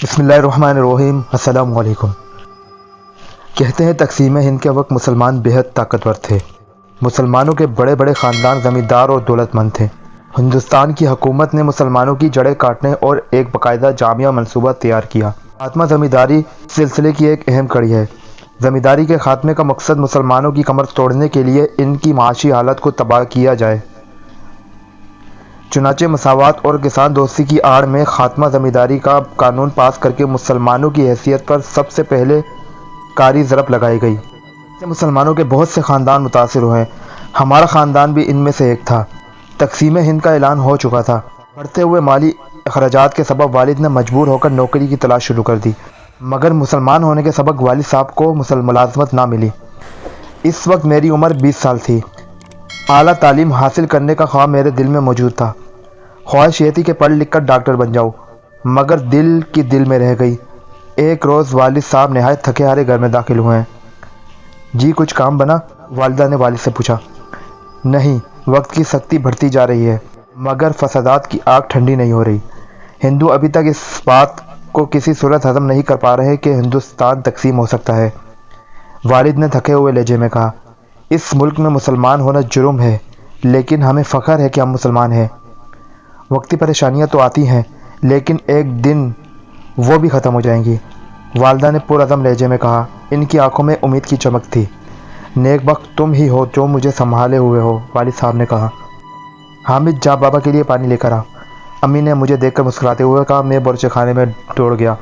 بسم اللہ الرحمن الرحیم۔ السلام علیکم۔ کہتے ہیں تقسیم ہند کے وقت مسلمان بہت طاقتور تھے۔ مسلمانوں کے بڑے بڑے خاندان زمیندار اور دولت مند تھے۔ ہندوستان کی حکومت نے مسلمانوں کی جڑیں کاٹنے اور ایک باقاعدہ جامع منصوبہ تیار کیا۔ خاتمہ زمینداری اس سلسلے کی ایک اہم کڑی ہے۔ زمینداری کے خاتمے کا مقصد مسلمانوں کی کمر توڑنے کے لیے ان کی معاشی حالت کو تباہ کیا جائے۔ چنانچہ مساوات اور کسان دوستی کی آڑ میں خاتمہ زمینداری کا قانون پاس کر کے مسلمانوں کی حیثیت پر سب سے پہلے کاری ضرب لگائی گئی۔ اس سے مسلمانوں کے بہت سے خاندان متاثر ہوئے۔ ہمارا خاندان بھی ان میں سے ایک تھا۔ تقسیم ہند کا اعلان ہو چکا تھا۔ بڑھتے ہوئے مالی اخراجات کے سبب والد نے مجبور ہو کر نوکری کی تلاش شروع کر دی، مگر مسلمان ہونے کے سبب والد صاحب کو ملازمت نہ ملی۔ اس وقت میری عمر 20 سال تھی۔ اعلیٰ تعلیم حاصل کرنے کا خواب میرے دل میں موجود تھا۔ خواہش یہ تھی کہ پڑھ لکھ کر ڈاکٹر بن جاؤں، مگر دل کی دل میں رہ گئی۔ ایک روز والد صاحب نہایت تھکے ہارے گھر میں داخل ہوئے۔ جی کچھ کام بنا؟ والدہ نے والد سے پوچھا۔ نہیں، وقت کی سختی بڑھتی جا رہی ہے، مگر فسادات کی آگ ٹھنڈی نہیں ہو رہی۔ ہندو ابھی تک اس بات کو کسی صورت ہضم نہیں کر پا رہے کہ ہندوستان تقسیم ہو سکتا ہے۔ والد نے تھکے ہوئے لہجے میں کہا، اس ملک میں مسلمان ہونا جرم ہے، لیکن ہمیں فخر ہے کہ ہم مسلمان ہیں۔ وقتی پریشانیاں تو آتی ہیں، لیکن ایک دن وہ بھی ختم ہو جائیں گی، والدہ نے پرعزم لہجے میں کہا۔ ان کی آنکھوں میں امید کی چمک تھی۔ نیک بخت تم ہی ہو جو مجھے سنبھالے ہوئے ہو، والد صاحب نے کہا۔ حامد جا بابا کے لیے پانی لے کر آ، امی نے مجھے دیکھ کر مسکراتے ہوئے کہا۔ میں بورچے خانے میں دوڑ گیا۔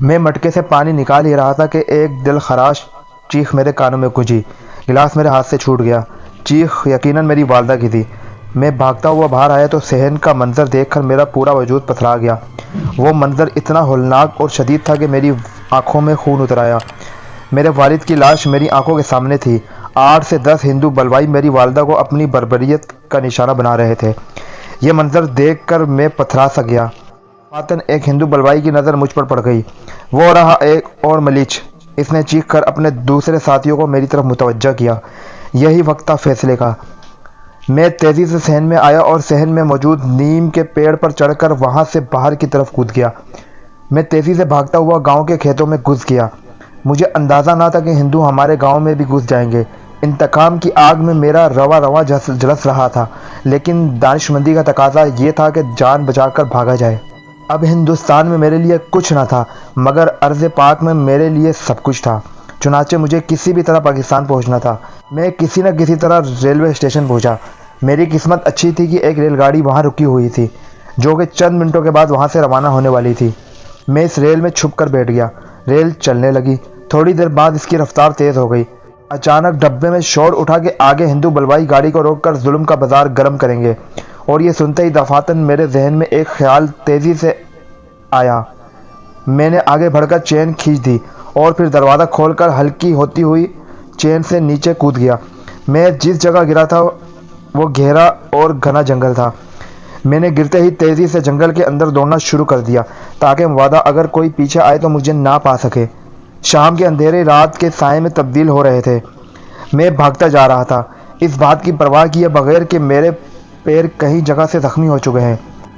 میں مٹکے سے پانی نکال ہی رہا تھا کہ ایک دل خراش چیخ میرے کانوں میں گونجی۔ گلاس میرے ہاتھ سے چھوٹ گیا۔ چیخ یقیناً میری والدہ کی تھی۔ میں بھاگتا ہوا باہر آیا تو صحن کا منظر دیکھ کر میرا پورا وجود پتھرا گیا۔ وہ منظر اتنا ہولناک اور شدید تھا کہ میری آنکھوں میں خون اتر آیا۔ میرے والد کی لاش میری آنکھوں کے سامنے تھی۔ 8 سے 10 ہندو بلوائی میری والدہ کو اپنی بربریت کا نشانہ بنا رہے تھے۔ یہ منظر دیکھ کر میں پتھرا سا گیا۔ فاتن ایک ہندو بلوائی کی نظر مجھ پر پڑ گئی۔ وہ رہا ایک اور ملیچ، اس نے چیخ کر اپنے دوسرے ساتھیوں کو میری طرف متوجہ کیا۔ یہی وقت تھا فیصلے کا۔ میں تیزی سے صحن میں آیا اور صحن میں موجود نیم کے پیڑ پر چڑھ کر وہاں سے باہر کی طرف کود گیا۔ میں تیزی سے بھاگتا ہوا گاؤں کے کھیتوں میں گھس گیا۔ مجھے اندازہ نہ تھا کہ ہندو ہمارے گاؤں میں بھی گھس جائیں گے۔ انتقام کی آگ میں میرا رواں رواں جلس رہا تھا، لیکن دانشمندی کا تقاضا یہ تھا کہ جان بچا کر بھاگا جائے۔ اب ہندوستان میں میرے لیے کچھ نہ تھا، مگر ارض پاک میں میرے لیے سب کچھ تھا۔ چنانچہ مجھے کسی بھی طرح پاکستان پہنچنا تھا۔ میں کسی نہ کسی طرح ریلوے اسٹیشن پہنچا۔ میری قسمت اچھی تھی کہ ایک ریل گاڑی وہاں رکی ہوئی تھی، جو کہ چند منٹوں کے بعد وہاں سے روانہ ہونے والی تھی۔ میں اس ریل میں چھپ کر بیٹھ گیا۔ ریل چلنے لگی۔ تھوڑی دیر بعد اس کی رفتار تیز ہو گئی۔ اچانک ڈبے میں شور اٹھا کہ آگے ہندو بلوائی گاڑی کو روک کر ظلم کا بازار گرم کریں گے، اور یہ سنتے ہی دفعتاً میرے ذہن میں ایک خیال تیزی سے آیا۔ میں نے آگے بڑھ کر چین کھینچ دی اور پھر دروازہ کھول کر ہلکی ہوتی ہوئی چین سے نیچے کود گیا۔ میں جس جگہ گرا تھا وہ گہرا اور گھنا جنگل تھا۔ میں نے گرتے ہی تیزی سے جنگل کے اندر دوڑنا شروع کر دیا تاکہ مبادا اگر کوئی پیچھے آئے تو مجھے نہ پا سکے۔ شام کے اندھیرے رات کے سائے میں تبدیل ہو رہے تھے۔ میں بھاگتا جا رہا تھا، اس بات کی پرواہ کیے بغیر کہ میرے پیر کئی جگہ سے زخمی ہو چکے ہیں۔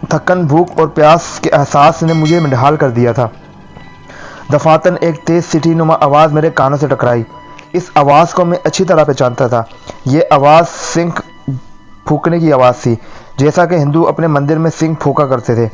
تھکن، بھوک اور پیاس کے احساس نے مجھے نڈھال کر دیا تھا۔ دفعتاً ایک تیز سیٹی نما آواز میرے کانوں سے ٹکرائی۔ اس آواز کو میں اچھی طرح پہچانتا تھا۔ یہ آواز سنگ پھونکنے کی آواز تھی، جیسا کہ ہندو اپنے مندر میں سنگ پھونکا کرتے تھے۔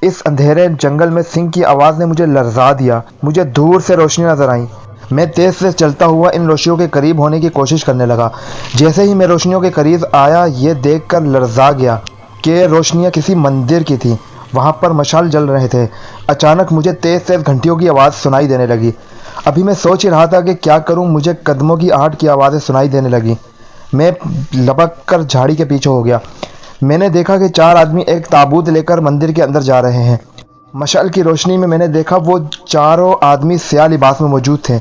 اس اندھیرے جنگل میں سنگ کی آواز نے مجھے لرزا دیا۔ مجھے دور سے روشنی نظر آئیں۔ میں تیز سے چلتا ہوا ان روشنیوں کے قریب ہونے کی کوشش کرنے لگا۔ جیسے ہی میں روشنیوں کے قریب آیا، یہ دیکھ کر لرزا گیا کہ روشنیاں کسی مندر کی تھیں۔ وہاں پر مشال جل رہے تھے۔ اچانک مجھے تیز تیز گھنٹیوں کی آواز سنائی دینے لگی۔ ابھی میں سوچ ہی رہا تھا کہ کیا کروں، مجھے قدموں کی آہٹ کی آوازیں سنائی دینے لگی۔ میں لپک کر جھاڑی کے پیچھے ہو گیا۔ میں نے دیکھا کہ 4 آدمی ایک تابوت لے کر مندر کے اندر جا رہے ہیں۔ مشعل کی روشنی میں نے دیکھا وہ چاروں آدمی سیاہ لباس میں موجود تھے۔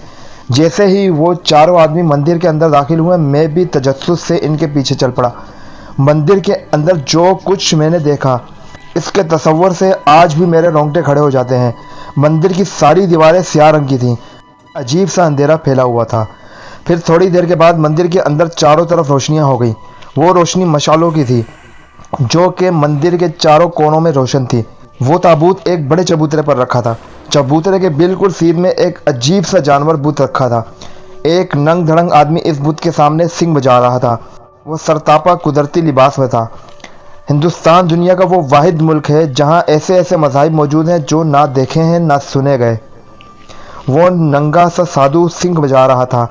جیسے ہی وہ چاروں آدمی مندر کے اندر داخل ہوئے، میں بھی تجسس سے ان کے پیچھے چل پڑا۔ مندر کے اندر جو کچھ میں نے دیکھا، اس کے تصور سے آج بھی میرے رونگٹے کھڑے ہو جاتے ہیں۔ مندر کی ساری دیواریں سیاہ رنگ کی تھیں۔ عجیب سا اندھیرا پھیلا ہوا تھا۔ پھر تھوڑی دیر کے بعد مندر کے اندر چاروں طرف روشنیاں ہو گئیں۔ وہ روشنی مشالوں کی تھی، جو کہ مندر کے چاروں کونوں میں روشن تھی۔ وہ تابوت ایک بڑے چبوترے پر رکھا تھا۔ چبوترے کے بالکل سیدھ میں ایک عجیب سا جانور بت رکھا تھا۔ ایک ننگ دھڑنگ آدمی اس بت کے سامنے سنگ بجا رہا تھا۔ وہ سرتاپا قدرتی لباس میں تھا۔ ہندوستان دنیا کا وہ واحد ملک ہے جہاں ایسے ایسے مذاہب موجود ہیں جو نہ دیکھے ہیں نہ سنے گئے۔ وہ ننگا سا سادھو سنگ بجا رہا تھا۔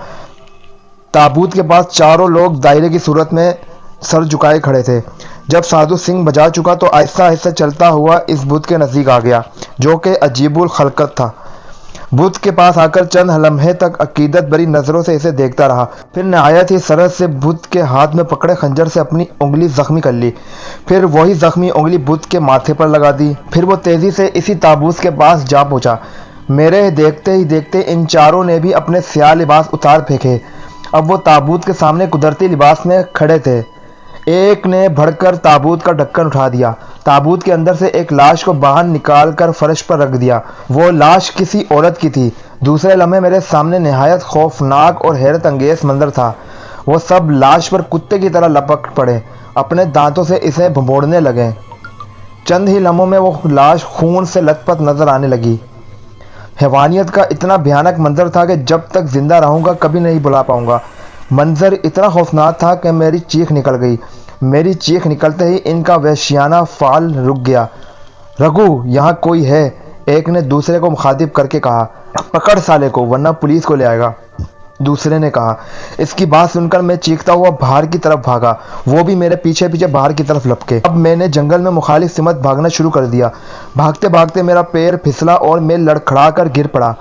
تابوت کے پاس چاروں لوگ دائرے کی صورت میں سر جھکائے کھڑے تھے۔ جب سادھو سنگ بجا چکا تو آہستہ آہستہ چلتا ہوا اس بت کے نزدیک آ گیا جو کہ عجیب الخلقت تھا۔ بت کے پاس آ کر چند لمحے تک عقیدت بری نظروں سے اسے دیکھتا رہا، پھر نہایت ہی سرعت سے بت کے ہاتھ میں پکڑے خنجر سے اپنی انگلی زخمی کر لی، پھر وہی زخمی انگلی بت کے ماتھے پر لگا دی، پھر وہ تیزی سے اسی تابوت کے پاس جا پہنچا۔ میرے دیکھتے ہی دیکھتے ان چاروں نے بھی اپنے سیاہ لباس اتار پھینکے۔ اب وہ تابوت کے سامنے قدرتی لباس میں کھڑے تھے۔ ایک نے بڑھ کر تابوت کا ڈھکن اٹھا دیا، تابوت کے اندر سے ایک لاش کو باہر نکال کر فرش پر رکھ دیا۔ وہ لاش کسی عورت کی تھی۔ دوسرے لمحے میرے سامنے نہایت خوفناک اور حیرت انگیز منظر تھا۔ وہ سب لاش پر کتے کی طرح لپک پڑے، اپنے دانتوں سے اسے بھنبوڑنے لگے۔ چند ہی لمحوں میں وہ لاش خون سے لت پت نظر آنے لگی۔ حیوانیت کا اتنا بھیانک منظر تھا کہ جب تک زندہ رہوں گا کبھی نہیں بھلا پاؤں گا۔ منظر اتنا خوفناک تھا کہ میری چیخ نکل گئی۔ میری چیخ نکلتے ہی ان کا وحشیانہ فعل رک گیا۔ رگو، یہاں کوئی ہے، ایک نے دوسرے کو مخاطب کر کے کہا۔ پکڑ سالے کو ورنہ پولیس کو لے آئے گا، دوسرے نے کہا۔ اس کی بات سن کر میں چیختا ہوا باہر کی طرف بھاگا، وہ بھی میرے پیچھے پیچھے باہر کی طرف لپکے۔ اب میں نے جنگل میں مخالف سمت بھاگنا شروع کر دیا۔ بھاگتے بھاگتے میرا پیر پھسلا اور میں لڑکھڑا کر گر پڑا۔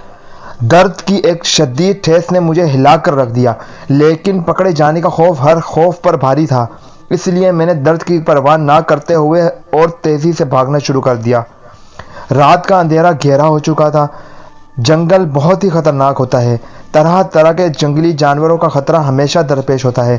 درد کی ایک شدید ٹھیس نے مجھے ہلا کر رکھ دیا، لیکن پکڑے جانے کا خوف ہر خوف پر بھاری تھا، اس لیے میں نے درد کی پرواہ نہ کرتے ہوئے اور تیزی سے بھاگنا شروع کر دیا۔ رات کا اندھیرا گہرا ہو چکا تھا۔ جنگل بہت ہی خطرناک ہوتا ہے، طرح طرح کے جنگلی جانوروں کا خطرہ ہمیشہ درپیش ہوتا ہے۔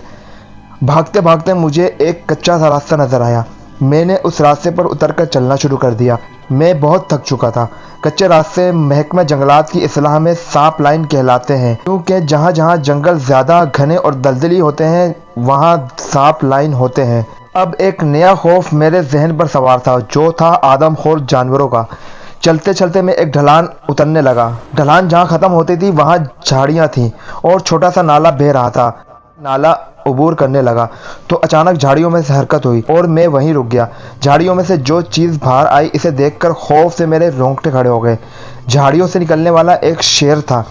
بھاگتے بھاگتے مجھے ایک کچا سا راستہ نظر آیا۔ میں نے اس راستے پر اتر کر چلنا شروع کر دیا۔ میں بہت تھک چکا تھا۔ کچے راستے محکمہ جنگلات کی اصطلاح میں سانپ لائن کہلاتے ہیں، کیونکہ جہاں جہاں جنگل زیادہ گھنے اور دلدلی ہوتے ہیں وہاں سانپ لائن ہوتے ہیں۔ اب ایک نیا خوف میرے ذہن پر سوار تھا، جو تھا آدم خور جانوروں کا۔ چلتے چلتے میں ایک ڈھلان اترنے لگا۔ ڈھلان جہاں ختم ہوتی تھی وہاں جھاڑیاں تھیں اور چھوٹا سا نالا بہہ رہا تھا۔ نالا عبور کرنے لگا تو اچانک جھاڑیوں میں سے حرکت ہوئی اور میں وہیں رک گیا۔ جھاڑیوں میں سے جو چیز باہر آئی اسے دیکھ کر خوف سے میرے رونگٹے کھڑے ہو گئے۔ جھاڑیوں سے نکلنے والا ایک شیر تھا۔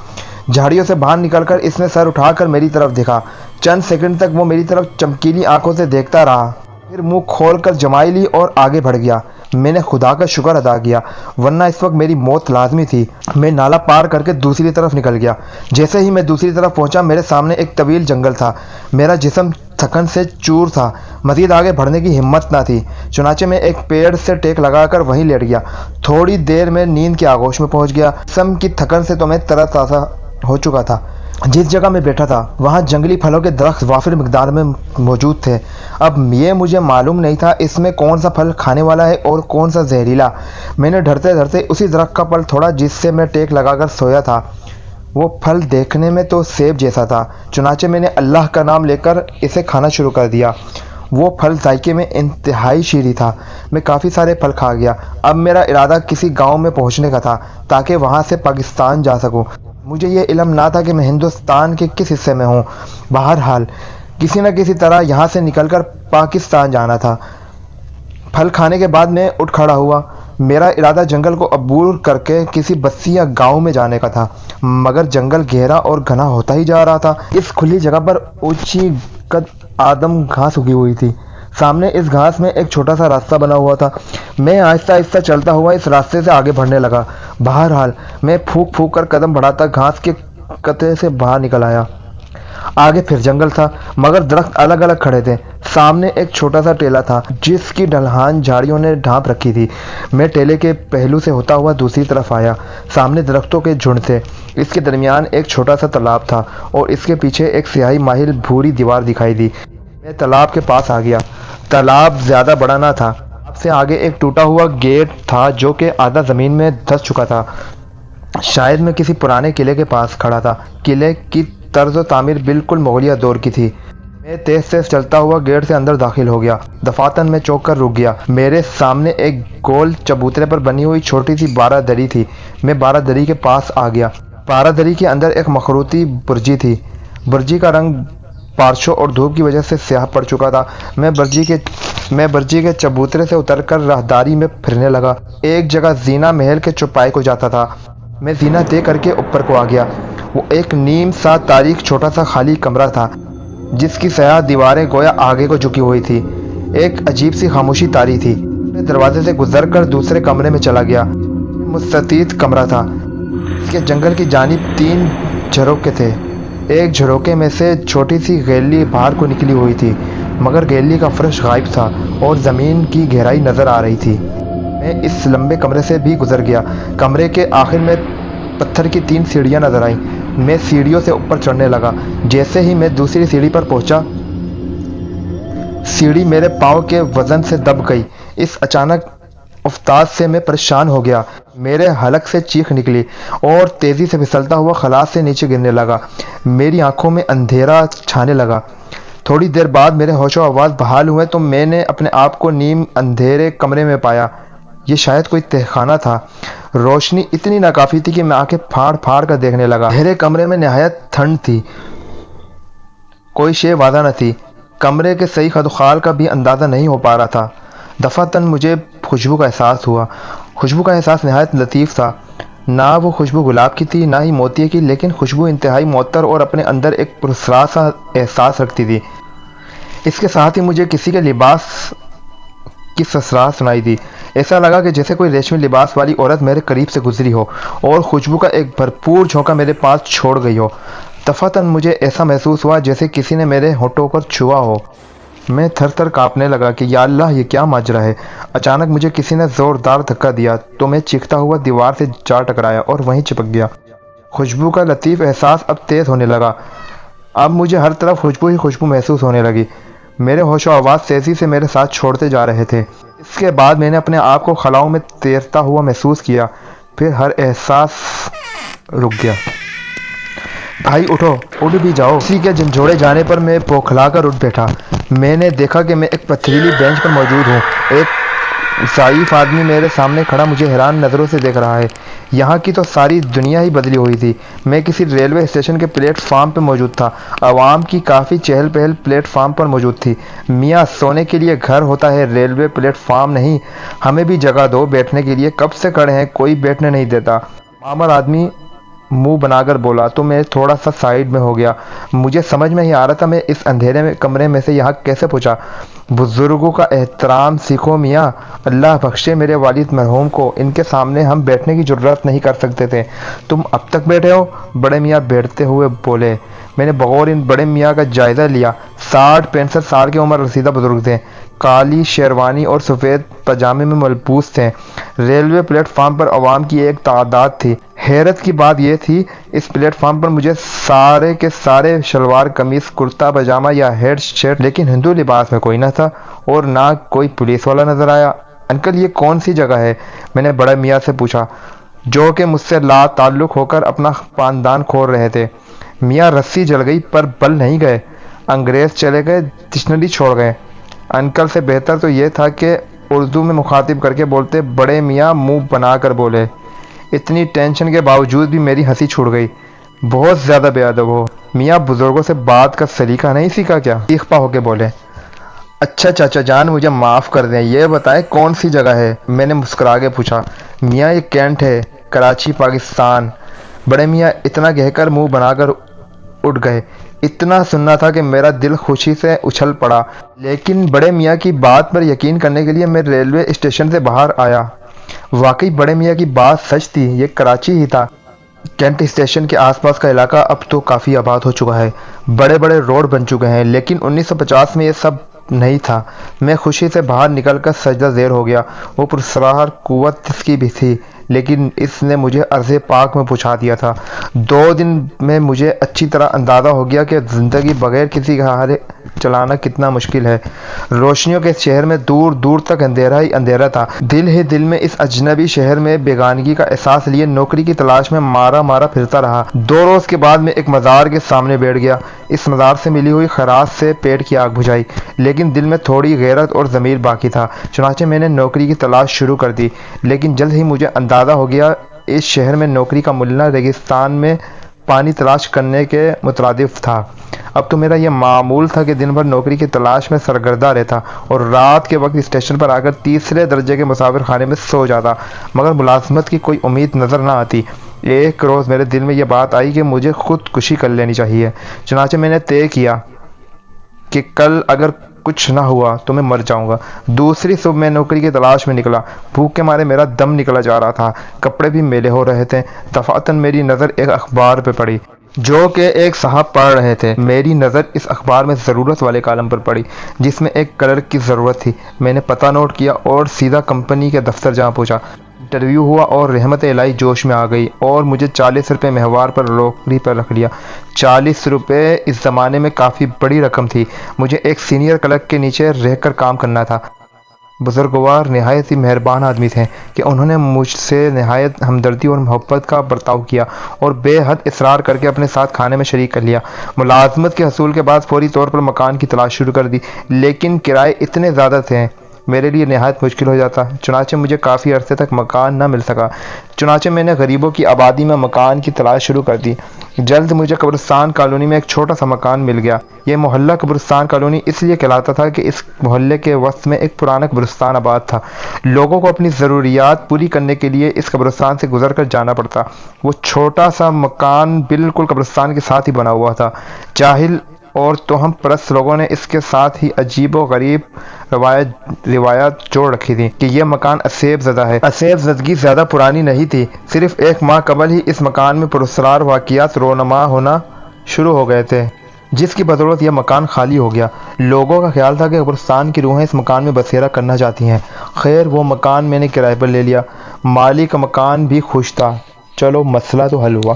جھاڑیوں سے باہر نکل کر اس نے سر اٹھا کر میری طرف دیکھا۔ چند سیکنڈ تک وہ میری طرف چمکیلی آنکھوں سے دیکھتا رہا، پھر منہ کھول کر جمائی لی اور آگے بڑھ گیا۔ میں نے خدا کا شکر ادا کیا، ورنہ اس وقت میری موت لازمی تھی۔ میں نالا پار کر کے دوسری طرف نکل گیا۔ جیسے ہی میں دوسری طرف پہنچا میرے سامنے ایک طویل جنگل تھا۔ میرا جسم تھکن سے چور تھا، مزید آگے بڑھنے کی ہمت نہ تھی، چنانچہ میں ایک پیڑ سے ٹیک لگا کر وہیں لیٹ گیا۔ تھوڑی دیر میں نیند کے آغوش میں پہنچ گیا۔ جسم کی تھکن سے تو میں تر تازہ ہو چکا تھا۔ جس جگہ میں بیٹھا تھا وہاں جنگلی پھلوں کے درخت وافر مقدار میں موجود تھے۔ اب یہ مجھے معلوم نہیں تھا اس میں کون سا پھل کھانے والا ہے اور کون سا زہریلا۔ میں نے ڈرتے ڈرتے اسی درخت کا پھل توڑا جس سے میں ٹیک لگا کر سویا تھا۔ وہ پھل دیکھنے میں تو سیب جیسا تھا، چنانچہ میں نے اللہ کا نام لے کر اسے کھانا شروع کر دیا۔ وہ پھل ذائقے میں انتہائی شیریں تھا۔ میں کافی سارے پھل کھا گیا۔ اب میرا ارادہ کسی گاؤں میں پہنچنے کا تھا تاکہ وہاں سے پاکستان جا سکوں۔ مجھے یہ علم نہ تھا کہ میں ہندوستان کے کس حصے میں ہوں۔ بہرحال کسی نہ کسی طرح یہاں سے نکل کر پاکستان جانا تھا۔ پھل کھانے کے بعد میں اٹھ کھڑا ہوا۔ میرا ارادہ جنگل کو عبور کر کے کسی بستی یا گاؤں میں جانے کا تھا، مگر جنگل گہرا اور گھنا ہوتا ہی جا رہا تھا۔ اس کھلی جگہ پر اونچی قد آدم گھاس اگی ہوئی تھی۔ سامنے اس گھاس میں ایک چھوٹا سا راستہ بنا ہوا تھا۔ میں آہستہ آہستہ چلتا ہوا اس راستے سے آگے بڑھنے لگا۔ بہرحال میں پھونک پھونک کر قدم بڑھاتا گھاس کے قطعے سے باہر نکل آیا۔ آگے پھر جنگل تھا، مگر درخت الگ الگ کھڑے تھے۔ سامنے ایک چھوٹا سا ٹیلا تھا جس کی ڈھلان جھاڑیوں نے ڈھانپ رکھی تھی۔ میں ٹیلے کے پہلو سے ہوتا ہوا دوسری طرف آیا۔ سامنے درختوں کے جھنڈ تھے، اس کے درمیان ایک چھوٹا سا تالاب تھا اور اس کے پیچھے ایک سیاہی مائل بھوری دیوار دکھائی دی۔ میں تالاب کے پاس آ گیا۔ تالاب زیادہ بڑا نہ تھا۔ تالاب سے آگے ایک ٹوٹا ہوا گیٹ تھا جو کہ آدھا زمین میں دھس چکا تھا۔ شاید میں کسی پرانے قلعے کے پاس کھڑا تھا۔ قلعے کی طرز و تعمیر بالکل مغلیہ دور کی تھی۔ میں تیز تیز چلتا ہوا گیٹ سے اندر داخل ہو گیا۔ دفعتاً میں چونک کر رک گیا۔ میرے سامنے ایک گول چبوترے پر بنی ہوئی چھوٹی سی بارہ دری تھی۔ میں بارہ دری کے پاس آ گیا۔ بارہ دری کے اندر ایک مخروطی برجی تھی۔ برجی کا رنگ بارشوں اور دھوپ کی وجہ سے سیاہ پڑ چکا تھا۔ میں برجی کے چبوترے سے اتر کر راہداری میں پھرنے لگا۔ ایک جگہ زینہ محل کے چوپائے کو جاتا تھا۔ میں زینہ طے کر کے اوپر کو آ گیا۔ وہ ایک نیم سا تاریک چھوٹا سا خالی کمرہ تھا جس کی سیاہ دیواریں گویا آگے کو جھکی ہوئی تھی۔ ایک عجیب سی خاموشی طاری تھی۔ میں دروازے سے گزر کر دوسرے کمرے میں چلا گیا۔ مستطیل کمرہ تھا۔ اس کے جنگل کی جانب 3 جھروکے تھے۔ ایک جھروکے میں سے چھوٹی سی گیلری باہر کو نکلی ہوئی تھی، مگر گیلری کا فرش غائب تھا اور زمین کی گہرائی نظر آ رہی تھی۔ میں اس لمبے کمرے سے بھی گزر گیا۔ کمرے کے آخر میں پتھر کی 3 سیڑھیاں نظر آئیں۔ میں سیڑھیوں سے اوپر چڑھنے لگا۔ جیسے ہی میں دوسری سیڑھی پر پہنچا، سیڑھی میرے پاؤں کے وزن سے دب گئی۔ اس اچانک افتاد سے میں پریشان ہو گیا۔ میرے حلق سے چیخ نکلی اور تیزی سے پھسلتا ہوا خلاص سے نیچے گرنے لگا۔ میری آنکھوں میں اندھیرا چھانے لگا۔ تھوڑی دیر بعد میرے ہوش و حواس بحال ہوئے تو میں نے اپنے آپ کو نیم اندھیرے کمرے میں پایا۔ یہ شاید کوئی تہخانہ تھا۔ روشنی اتنی ناکافی تھی کہ میں آنکھیں پھاڑ پھاڑ کر دیکھنے لگا۔ اندھیرے کمرے میں نہایت ٹھنڈ تھی۔ کوئی شے واضح نہ تھی۔ کمرے کے صحیح خد و خال کا بھی اندازہ نہیں ہو پا رہا تھا۔ دفعتاً مجھے خوشبو کا احساس ہوا۔ خوشبو کا احساس نہایت لطیف تھا۔ نہ وہ خوشبو گلاب کی تھی، نہ ہی موتیے کی، لیکن خوشبو انتہائی معطر اور اپنے اندر ایک پراسرار سا احساس رکھتی تھی۔ اس کے ساتھ ہی مجھے کسی کے لباس کی سسرار سنائی دی۔ ایسا لگا کہ جیسے کوئی ریشمی لباس والی عورت میرے قریب سے گزری ہو اور خوشبو کا ایک بھرپور جھونکا میرے پاس چھوڑ گئی ہو۔ دفعتاً مجھے ایسا محسوس ہوا جیسے کسی نے میرے ہونٹوں پر چھوا ہو۔ میں تھر تھر کانپنے لگا کہ یا اللہ، یہ کیا ماجرا ہے۔ اچانک مجھے کسی نے زوردار دھکا دیا تو میں چیختا ہوا دیوار سے جا ٹکرایا اور وہیں چپک گیا۔ خوشبو کا لطیف احساس اب تیز ہونے لگا۔ اب مجھے ہر طرف خوشبو ہی خوشبو محسوس ہونے لگی۔ میرے ہوش و حواس تیزی سے میرے ساتھ چھوڑتے جا رہے تھے۔ اس کے بعد میں نے اپنے آپ کو خلاؤں میں تیرتا ہوا محسوس کیا، پھر ہر احساس رک گیا۔ بھائی اٹھو، اٹھ بھی جاؤ۔ کسی کے جھنجھوڑے جانے پر میں بوکھلا کر اٹھ بیٹھا۔ میں نے دیکھا کہ میں ایک پتھریلی بینچ پر موجود ہوں۔ ایک ضعیف آدمی میرے سامنے کھڑا مجھے حیران نظروں سے دیکھ رہا ہے۔ یہاں کی تو ساری دنیا ہی بدلی ہوئی تھی۔ میں کسی ریلوے اسٹیشن کے پلیٹ فارم پہ موجود تھا۔ عوام کی کافی چہل پہل پلیٹ فارم پر موجود تھی۔ میاں، سونے کے لیے گھر ہوتا ہے، ریلوے پلیٹ فارم نہیں۔ ہمیں بھی جگہ دو بیٹھنے کے لیے، کب سے کھڑے ہیں، کوئی بیٹھنے نہیں دیتا۔ معمر آدمی منہ بنا کر بولا تو میں تھوڑا سا سائیڈ میں ہو گیا۔ مجھے سمجھ میں ہی آ رہا تھا میں اس اندھیرے میں کمرے میں سے یہاں کیسے پہنچا۔ بزرگوں کا احترام سیکھو میاں، اللہ بخشے میرے والد مرحوم کو، ان کے سامنے ہم بیٹھنے کی جرات نہیں کر سکتے تھے۔ تم اب تک بیٹھے ہو؟ بڑے میاں بیٹھتے ہوئے بولے۔ میں نے بغور ان بڑے میاں کا جائزہ لیا۔ 60-65 سال کی عمر رسیدہ بزرگ تھے۔ کالی شیروانی اور سفید پاجامے میں ملبوس تھے۔ ریلوے پلیٹ فارم پر عوام کی ایک تعداد تھی۔ حیرت کی بات یہ تھی، اس پلیٹ فارم پر مجھے سارے کے سارے شلوار قمیص، کرتا پاجامہ یا ہیڈ شرٹ، لیکن ہندو لباس میں کوئی نہ تھا اور نہ کوئی پولیس والا نظر آیا۔ انکل، یہ کون سی جگہ ہے؟ میں نے بڑے میاں سے پوچھا، جو کہ مجھ سے لا تعلق ہو کر اپنا خاندان کھول رہے تھے۔ میاں، رسی جل گئی پر بل نہیں گئے۔ انگریز چلے گئے، ڈکشنری چھوڑ گئے۔ انکل سے بہتر تو یہ تھا کہ اردو میں مخاطب کر کے بولتے۔ بڑے میاں منہ بنا کر بولے۔ اتنی ٹینشن کے باوجود بھی میری ہنسی چھوٹ گئی۔ بہت زیادہ بے ادب ہو میاں، بزرگوں سے بات کا سلیقہ نہیں سیکھا کیا؟ چیخ ہو کے بولے۔ اچھا چاچا جان، مجھے معاف کر دیں، یہ بتائیں کون سی جگہ ہے؟ میں نے مسکرا کے پوچھا۔ میاں، یہ کینٹ ہے، کراچی، پاکستان۔ بڑے میاں اتنا کہہ کر منہ بنا کر اٹھ گئے۔ اتنا سننا تھا کہ میرا دل خوشی سے اچھل پڑا، لیکن بڑے میاں کی بات پر یقین کرنے کے لیے میں ریلوے اسٹیشن سے باہر آیا۔ واقعی بڑے میاں کی بات سچ تھی، یہ کراچی ہی تھا۔ کینٹ اسٹیشن کے آس پاس کا علاقہ اب تو کافی آباد ہو چکا ہے، بڑے بڑے روڈ بن چکے ہیں، لیکن 1950 میں یہ سب نہیں تھا۔ میں خوشی سے باہر نکل کر سجدہ زیر ہو گیا۔ وہ پراسرار قوت جس کی بھی تھی، لیکن اس نے مجھے ارض پاک میں پہنچا دیا تھا۔ 2 دن میں مجھے اچھی طرح اندازہ ہو گیا کہ زندگی بغیر کسی سہارے چلانا کتنا مشکل ہے۔ روشنیوں کے اس شہر میں دور دور تک اندھیرا ہی اندھیرا تھا۔ دل ہی دل میں اس اجنبی شہر میں بیگانگی کا احساس لیے نوکری کی تلاش میں مارا پھرتا رہا۔ 2 روز کے بعد میں ایک مزار کے سامنے بیٹھ گیا۔ اس مزار سے ملی ہوئی خیرات سے پیٹ کی آگ بجھائی، لیکن دل میں تھوڑی غیرت اور ضمیر باقی تھا۔ چنانچہ میں نے نوکری کی تلاش شروع کر دی، لیکن جلد ہی مجھے اندازہ ہو گیا اس شہر میں نوکری کا ملنا ریگستان میں پانی تلاش کرنے کے مترادف تھا۔ اب تو میرا یہ معمول تھا کہ دن بھر نوکری کی تلاش میں سرگردہ رہتا اور رات کے وقت اسٹیشن پر آ کر 3 درجے کے مسافر خانے میں سو جاتا، مگر ملازمت کی کوئی امید نظر نہ آتی۔ ایک روز میرے دل میں یہ بات آئی کہ مجھے خودکشی کر لینی چاہیے۔ چنانچہ میں نے طے کیا کہ کل اگر کچھ نہ ہوا تو میں مر جاؤں گا۔ دوسری صبح میں نوکری کی تلاش میں نکلا۔ بھوک کے مارے میرا دم نکلا جا رہا تھا، کپڑے بھی میلے ہو رہے تھے۔ دفعتاً میری نظر ایک اخبار پہ پڑی جو کہ ایک صاحب پڑھ رہے تھے۔ میری نظر اس اخبار میں ضرورت والے کالم پر پڑی جس میں ایک کلرک کی ضرورت تھی۔ میں نے پتہ نوٹ کیا اور سیدھا کمپنی کے دفتر جا پہنچا۔ انٹرویو ہوا اور رحمت الہی جوش میں آ گئی اور مجھے 40 روپے مہوار پر نوکری پر رکھ لیا۔ 40 روپے اس زمانے میں کافی بڑی رقم تھی۔ مجھے ایک سینئر کلرک کے نیچے رہ کر کام کرنا تھا۔ بزرگوار نہایت ہی مہربان آدمی تھے کہ انہوں نے مجھ سے نہایت ہمدردی اور محبت کا برتاؤ کیا اور بے حد اصرار کر کے اپنے ساتھ کھانے میں شریک کر لیا۔ ملازمت کے حصول کے بعد فوری طور پر مکان کی تلاش شروع کر دی، لیکن کرائے اتنے زیادہ تھے میرے لیے نہایت مشکل ہو جاتا۔ چنانچہ مجھے کافی عرصے تک مکان نہ مل سکا۔ چنانچہ میں نے غریبوں کی آبادی میں مکان کی تلاش شروع کر دی۔ جلد مجھے قبرستان کالونی میں ایک چھوٹا سا مکان مل گیا۔ یہ محلہ قبرستان کالونی اس لیے کہلاتا تھا کہ اس محلے کے وسط میں ایک پرانا قبرستان آباد تھا۔ لوگوں کو اپنی ضروریات پوری کرنے کے لیے اس قبرستان سے گزر کر جانا پڑتا۔ وہ چھوٹا سا مکان بالکل قبرستان کے ساتھ ہی بنا ہوا تھا۔ جاہل اور توہم پرست لوگوں نے اس کے ساتھ ہی عجیب و غریب روایات جوڑ رکھی تھی کہ یہ مکان اسیب زدہ ہے۔ اسیب زدگی زیادہ پرانی نہیں تھی، صرف 1 ماہ قبل ہی اس مکان میں پراسرار واقعات رونما ہونا شروع ہو گئے تھے، جس کی بدولت یہ مکان خالی ہو گیا۔ لوگوں کا خیال تھا کہ قبرستان کی روحیں اس مکان میں بسیرا کرنا چاہتی ہیں۔ خیر، وہ مکان میں نے کرائے پر لے لیا۔ مالک مکان بھی خوش تھا۔ چلو مسئلہ تو حل ہوا۔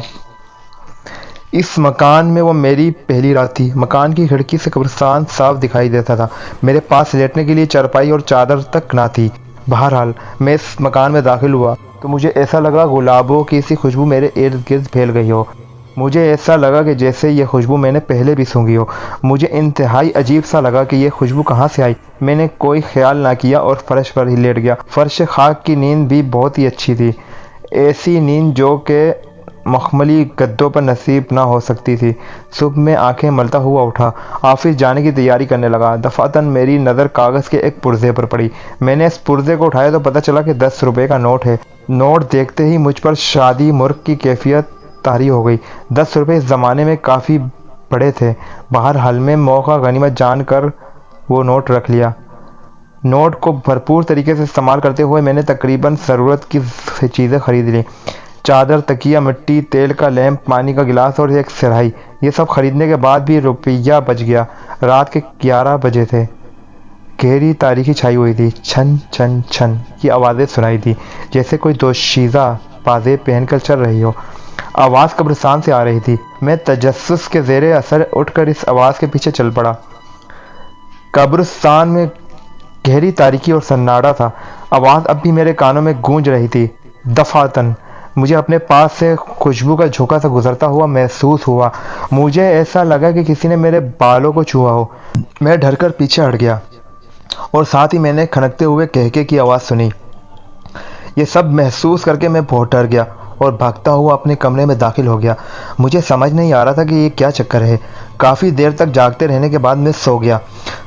اس مکان میں وہ میری پہلی رات تھی۔ مکان کی کھڑکی سے قبرستان صاف دکھائی دیتا تھا۔ میرے پاس لیٹنے کے لیے چارپائی اور چادر تک نہ تھی۔ بہرحال میں اس مکان میں داخل ہوا تو مجھے ایسا لگا گلابوں کی سی خوشبو میرے ارد گرد پھیل گئی ہو۔ مجھے ایسا لگا کہ جیسے یہ خوشبو میں نے پہلے بھی سونگھی ہو۔ مجھے انتہائی عجیب سا لگا کہ یہ خوشبو کہاں سے آئی۔ میں نے کوئی خیال نہ کیا اور فرش پر ہی لیٹ گیا۔ فرش خاک کی نیند بھی بہت ہی اچھی تھی، ایسی نیند جو کہ مخملی گدوں پر نصیب نہ ہو سکتی تھی۔ صبح میں آنکھیں ملتا ہوا اٹھا، آفس جانے کی تیاری کرنے لگا۔ دفعتاً میری نظر کاغذ کے ایک پرزے پر پڑی۔ میں نے اس پرزے کو اٹھایا تو پتہ چلا کہ 10 روپے کا نوٹ ہے۔ نوٹ دیکھتے ہی مجھ پر شادی مرغ کی کیفیت طاری ہو گئی۔ 10 روپے اس زمانے میں کافی بڑے تھے۔ بہرحال میں موقع غنیمت جان کر وہ نوٹ رکھ لیا۔ نوٹ کو بھرپور طریقے سے استعمال کرتے ہوئے میں نے تقریباً ضرورت کی چیزیں خرید لیں۔ چادر، تکیہ، مٹی، تیل کا لیمپ، پانی کا گلاس اور ایک سرہائی۔ یہ سب خریدنے کے بعد بھی روپیہ بچ گیا۔ رات کے 11 بجے تھے۔ گہری تاریکی چھائی ہوئی تھی۔ چھن چھن چھن کی آوازیں سنائی دی جیسے کوئی دوشیزہ پازیب پہن کر چل رہی ہو۔ آواز قبرستان سے آ رہی تھی۔ میں تجسس کے زیر اثر اٹھ کر اس آواز کے پیچھے چل پڑا۔ قبرستان میں گہری تاریکی اور سناٹا تھا۔ آواز اب بھی میرے کانوں میں گونج رہی تھی۔ دفعتاً مجھے اپنے پاس سے خوشبو کا جھونکا سا گزرتا ہوا محسوس ہوا۔ مجھے ایسا لگا کہ کسی نے میرے بالوں کو چھوا ہو۔ میں ڈر کر پیچھے ہٹ گیا اور ساتھ ہی میں نے کھنکتے ہوئے کہکے کی آواز سنی۔ یہ سب محسوس کر کے میں بہت ڈر گیا اور بھاگتا ہوا اپنے کمرے میں داخل ہو گیا۔ مجھے سمجھ نہیں آ رہا تھا کہ یہ کیا چکر ہے۔ کافی دیر تک جاگتے رہنے کے بعد میں سو گیا۔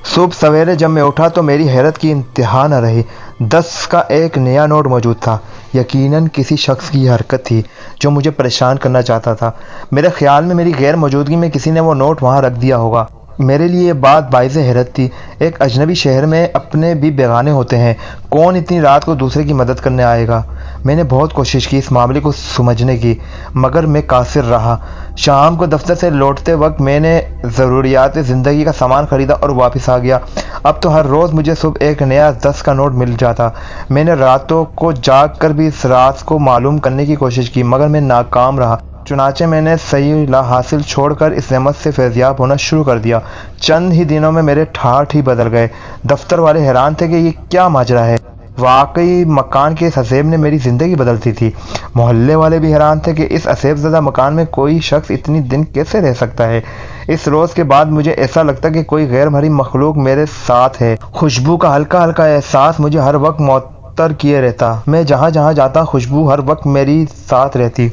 صبح سویرے جب میں اٹھا تو میری حیرت کی انتہا نہ رہی۔ 10 کا ایک نیا نوٹ موجود تھا۔ یقیناً کسی شخص کی یہ حرکت تھی جو مجھے پریشان کرنا چاہتا تھا۔ میرے خیال میں میری غیر موجودگی میں کسی نے وہ نوٹ وہاں رکھ دیا ہوگا۔ میرے لیے یہ بات باعث حیرت تھی۔ ایک اجنبی شہر میں اپنے بھی بیگانے ہوتے ہیں، کون اتنی رات کو دوسرے کی مدد کرنے آئے گا؟ میں نے بہت کوشش کی اس معاملے کو سمجھنے کی، مگر میں قاصر رہا۔ شام کو دفتر سے لوٹتے وقت میں نے ضروریات زندگی کا سامان خریدا اور واپس آ گیا۔ اب تو ہر روز مجھے صبح ایک نیا 10 کا نوٹ مل جاتا۔ میں نے راتوں کو جاگ کر بھی اس راز کو معلوم کرنے کی کوشش کی، مگر میں ناکام رہا۔ چنانچہ میں نے صحیح لا حاصل چھوڑ کر اس نعمت سے فیضیاب ہونا شروع کر دیا۔ چند ہی دنوں میں میرے ٹھاٹھ ہی بدل گئے۔ دفتر والے حیران تھے کہ یہ کیا ماجرا ہے۔ واقعی مکان کے اس عذاب نے میری زندگی بدل دی تھی۔ محلے والے بھی حیران تھے کہ اس عذاب زدہ مکان میں کوئی شخص اتنی دن کیسے رہ سکتا ہے۔ اس روز کے بعد مجھے ایسا لگتا کہ کوئی غیر مرئی مخلوق میرے ساتھ ہے۔ خوشبو کا ہلکا ہلکا احساس مجھے ہر وقت معطر کیے رہتا۔ میں جہاں جہاں جاتا خوشبو ہر وقت میری ساتھ رہتی۔